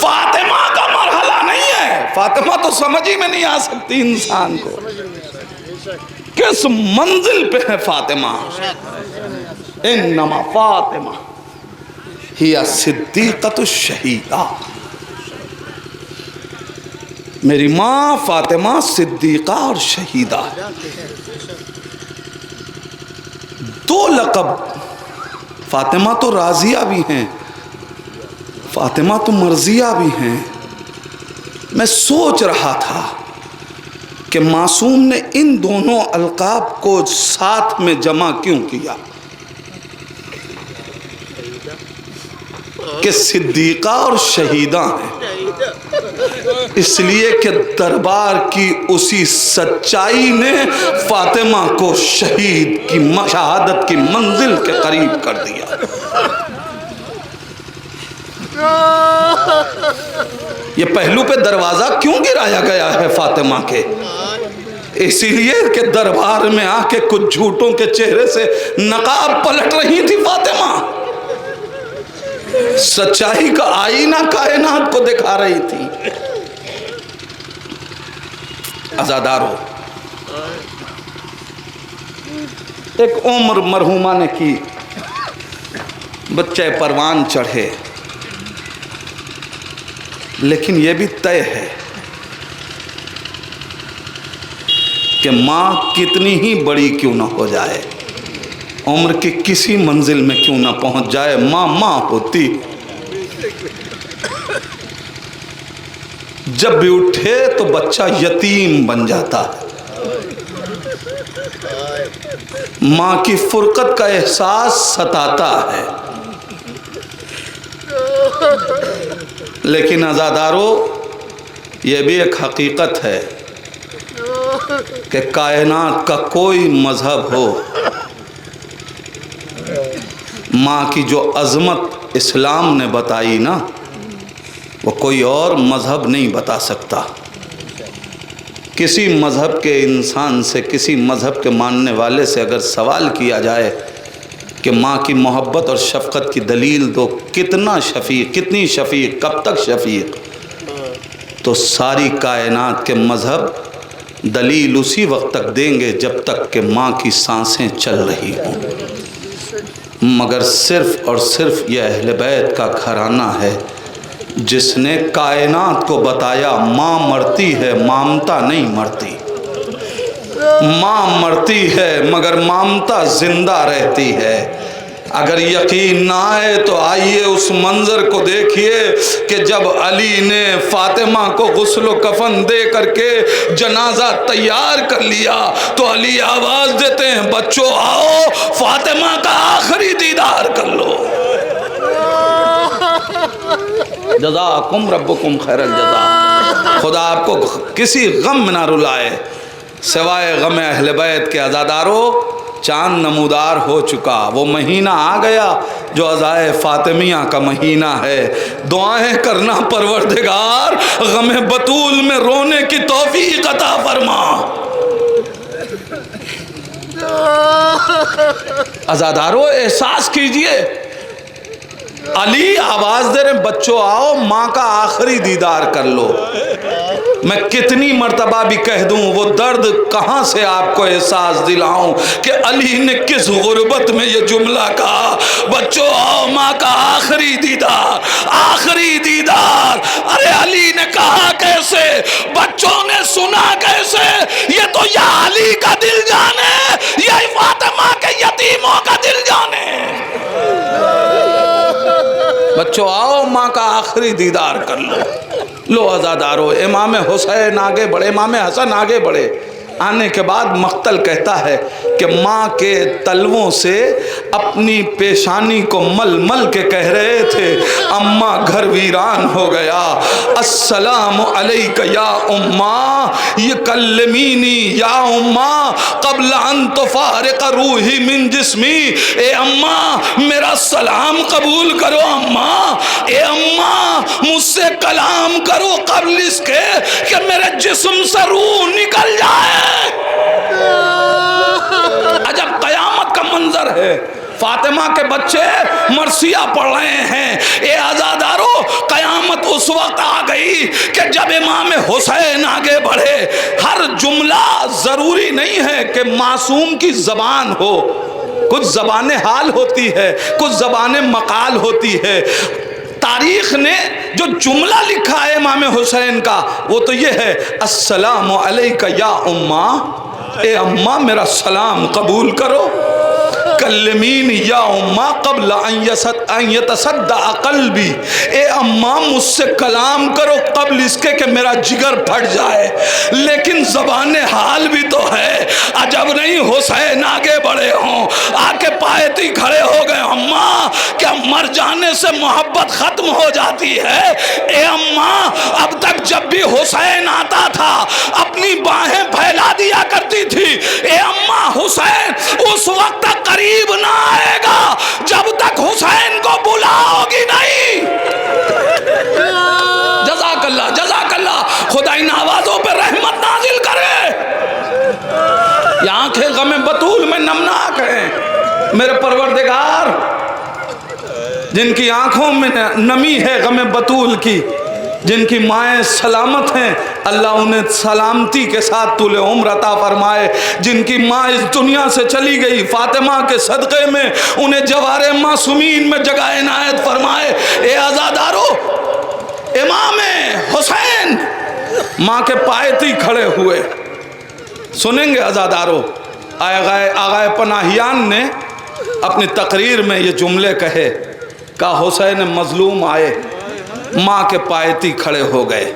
فاطمہ کا مرحلہ نہیں ہے. فاطمہ تو سمجھ ہی میں نہیں آ سکتی انسان کو کس منزل پہ ہے فاطمہ. انما فاطمہ ہی صدیقۃ الشہیدہ، میری ماں فاطمہ صدیقہ اور شہیدہ. 2 لقب. فاطمہ تو راضیہ بھی ہیں، فاطمہ تو مرضیہ بھی ہیں. میں سوچ رہا تھا کہ معصوم نے ان دونوں القاب کو ساتھ میں جمع کیوں کیا کہ صدیقہ اور شہیدہ ہیں. اس لیے کہ دربار کی اسی سچائی نے فاطمہ کو شہید کی شہادت کی منزل کے قریب کر دیا۔ یہ پہلو پہ دروازہ کیوں گرایا گیا ہے فاطمہ کے؟ اسی لیے کہ دربار میں آ کے کچھ جھوٹوں کے چہرے سے نقاب پلٹ رہی تھی فاطمہ، سچائی کا آئینہ کائنات کو دکھا رہی تھی۔ عزادارو، ایک عمر مرحومہ نے کی، بچہ پروان چڑھے، لیکن یہ بھی طے ہے کہ ماں کتنی ہی بڑی کیوں نہ ہو جائے، عمر کی کسی منزل میں کیوں نہ پہنچ جائے، ماں ماں ہوتی۔ جب بھی اٹھے تو بچہ یتیم بن جاتا ہے، ماں کی فرقت کا احساس ستاتا ہے۔ لیکن عزادارو، یہ بھی ایک حقیقت ہے کہ کائنات کا کوئی مذہب ہو، ماں کی جو عظمت اسلام نے بتائی نا، وہ کوئی اور مذہب نہیں بتا سکتا۔ کسی مذہب کے انسان سے، کسی مذہب کے ماننے والے سے اگر سوال کیا جائے کہ ماں کی محبت اور شفقت کی دلیل دو، کتنا شفیق، کتنی شفیق، کب تک شفیق، تو ساری کائنات کے مذہب دلیل اسی وقت تک دیں گے جب تک کہ ماں کی سانسیں چل رہی ہوں۔ مگر صرف اور صرف یہ اہل بیت کا گھرانہ ہے جس نے کائنات کو بتایا ماں مرتی ہے، مامتا نہیں مرتی، ماں مرتی ہے مگر مامتا زندہ رہتی ہے۔ اگر یقین نہ آئے تو آئیے اس منظر کو دیکھیے کہ جب علی نے فاطمہ کو غسل و کفن دے کر کے جنازہ تیار کر لیا تو علی آواز دیتے ہیں، بچوں آؤ فاطمہ کا آخری دیدار کر لو۔ جزاکم ربکم خیر الجزا۔ خدا آپ کو کسی غم میں نہ رلائے سوائے غم اہل بیت کے۔ عزادارو، چاند نمودار ہو چکا، وہ مہینہ آ گیا جو عزائے فاطمیہ کا مہینہ ہے۔ دعائیں کرنا پروردگار غم بطول میں رونے کی توفیق عطا فرما۔ عزادارو، احساس کیجئے، علی آواز دے رہے بچوں آؤ ماں کا آخری دیدار کر لو۔ میں کتنی مرتبہ بھی کہہ دوں وہ درد کہاں سے آپ کو احساس دلاؤں کہ علی نے کس غربت میں یہ جملہ کہا، بچوں آؤ ماں کا آخری دیدار، آخری دیدار۔ ارے علی نے کہا کیسے، بچوں نے سنا کیسے؟ یہ تو یا علی کا دل جانے یا فاطمہ کے یتیموں کا دل جانے۔ بچوں آؤ ماں کا آخری دیدار کر لو۔ لو عزادارو، امام حسین آگے بڑھے، امام حسن آگے بڑھے، آنے کے بعد مقتل کہتا ہے کہ ماں کے تلووں سے اپنی پیشانی کو مل مل کے کہہ رہے تھے، اماں گھر ویران ہو گیا، السلام علیک یا اماں یکلمینی یا اماں قبل ان تفارق روحی من جسمی۔ اے اماں میرا سلام قبول کرو، اماں، اے اماں مجھ سے کلام کرو قبل اس کے کہ میرے جسم سے روح نکل جائے۔ عجب قیامت کا منظر ہے، فاطمہ کے بچے مرثیہ پڑھ رہے ہیں۔ اے عزادارو، قیامت اس وقت آ گئی کہ جب امام حسین آگے بڑھے۔ ہر جملہ ضروری نہیں ہے کہ معصوم کی زبان ہو، کچھ زبان حال ہوتی ہے، کچھ زبان مقال ہوتی ہے۔ تاریخ نے جو جملہ لکھا ہے امام حسین کا وہ تو یہ ہے، السلام علیک یا اماں، اے اماں میرا سلام قبول کرو۔ کلمینی یا اماں قبل ان یتصدع قلبی، اے اماں مجھ سے کلام کرو قبل اس کے کہ میرا جگر پھٹ جائے۔ لیکن زبان حال بھی تو ہے، عجب نہیں حسین آگے بڑھے ہوں، آ کے پایتی کھڑے ہو گئے، اماں کیا مر جانے سے محبت ختم ہو جاتی ہے؟ اے اماں اب تک جب بھی حسین آتا تھا اپنی باہیں پھیلا دیا کرتی تھی، اے اماں حسین اس وقت تک قریب نہ آئے گا جب تک حسین کو بلاؤ گی نہیں۔ جزاک اللہ، جزاک اللہ، خدا ان آوازوں پہ رحمت نازل کرے۔ یہ آنکھیں غم بطول میں نمناک ہیں میرے پروردگار، جن کی آنکھوں میں نمی ہے غم بطول کی، جن کی مائیں سلامت ہیں اللہ انہیں سلامتی کے ساتھ طول عمر عطا فرمائے، جن کی ماں اس دنیا سے چلی گئی فاطمہ کے صدقے میں انہیں جوار معصومین میں جگہ عنایت فرمائے۔ اے عزادارو، امام حسین ماں کے پایتی کھڑے ہوئے، سنیں گے عزادارو، آغائے پناہیان نے اپنی تقریر میں یہ جملے کہے، کہا حسین مظلوم آئے، ماں کے پایتی کھڑے ہو گئے۔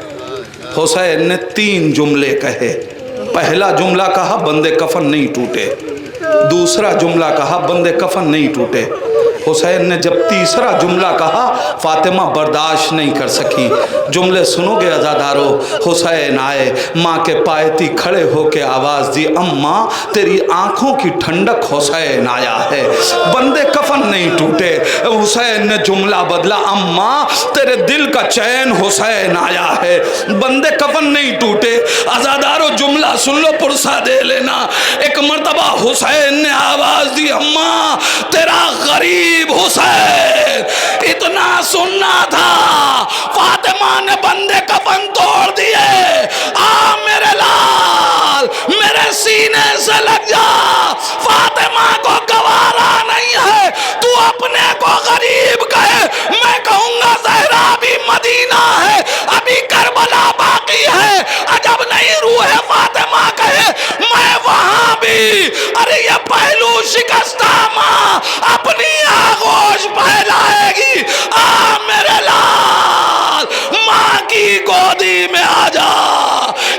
حسین نے 3 جملے کہے، پہلا جملہ کہا بندے کفن نہیں ٹوٹے، دوسرا جملہ کہا بندے کفن نہیں ٹوٹے، حسین نے جب تیسرا جملہ کہا فاطمہ برداشت نہیں کر سکی۔ جملے سنو گے عزادارو، حسین آئے، ماں کے پایتی کھڑے ہو کے آواز دی، اماں تیری آنکھوں کی ٹھنڈک حسین آیا ہے، بندے کفن نہیں ٹوٹے۔ حسین نے جملہ بدلا، اماں تیرے دل کا چین حسین آیا ہے، بندے کفن نہیں ٹوٹے۔ عزادارو جملہ سن لو، پرسہ دے لینا۔ ایک مرتبہ حسین نے آواز دی، اماں تیرا غریب حسین اتنا سننا تھا، فاطمہ نے بندے کفن توڑ دیے، آ میرے لال میرے سینے سے لگ جا، فاطمہ کو گوارا نہیں ہے تو اپنے کو غریب کہے، میں کہوں گا زہرا بھی مدینہ ہے، ابھی کربلا باقی ہے، عجب نہیں روح فاطمہ کہے میں وہاں بھی۔ ارے یہ پہلو شکستہ ماں اپنی آغوش پھیلائے گی، آ میرے لال ماں کی گودی میں آ جا،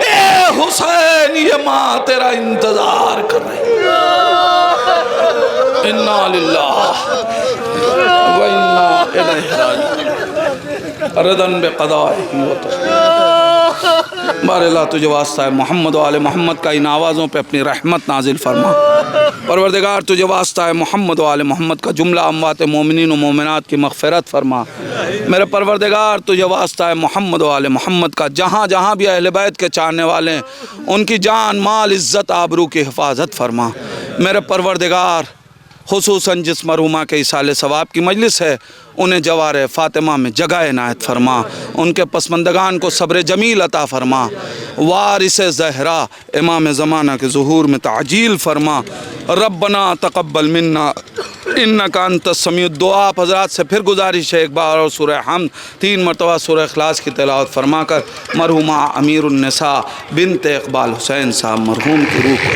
اے حسین یہ ماں تیرا انتظار کر رہی ہے۔ انا للہ و انا الیہ راجعون، ردن بقضائہ و تقدیرہ۔ بار اللہ تجھے واسطہ ہے محمد و آل محمد کا ان آوازوں پہ اپنی رحمت نازل فرما۔ پروردگار تجھے واسطہ ہے محمد و آل محمد کا جملہ اموات مومنین و مومنات کی مغفرت فرما۔ میرے پروردگار تجھے واسطہ ہے محمد و آل محمد کا جہاں جہاں بھی اہل بیت کے چاہنے والے ہیں ان کی جان مال عزت آبرو کی حفاظت فرما۔ میرے پروردگار خصوصاً جس مرحومہ کے ایصال ثواب کی مجلس ہے انہیں جوار فاطمہ میں جگہ عنایت فرما، ان کے پسماندگان کو صبر جمیل عطا فرما، وارث زہرا امام زمانہ کے ظہور میں تعجیل فرما۔ ربنا تقبل منا انکا انت السمیع الدعا۔ آپ حضرات سے پھر گزارش ہے ایک بار اور سورہ حمد 3 مرتبہ سورہ اخلاص کی تلاوت فرما کر مرحومہ امیر النساء بنت اقبال حسین صاحب مرحوم کی روح کو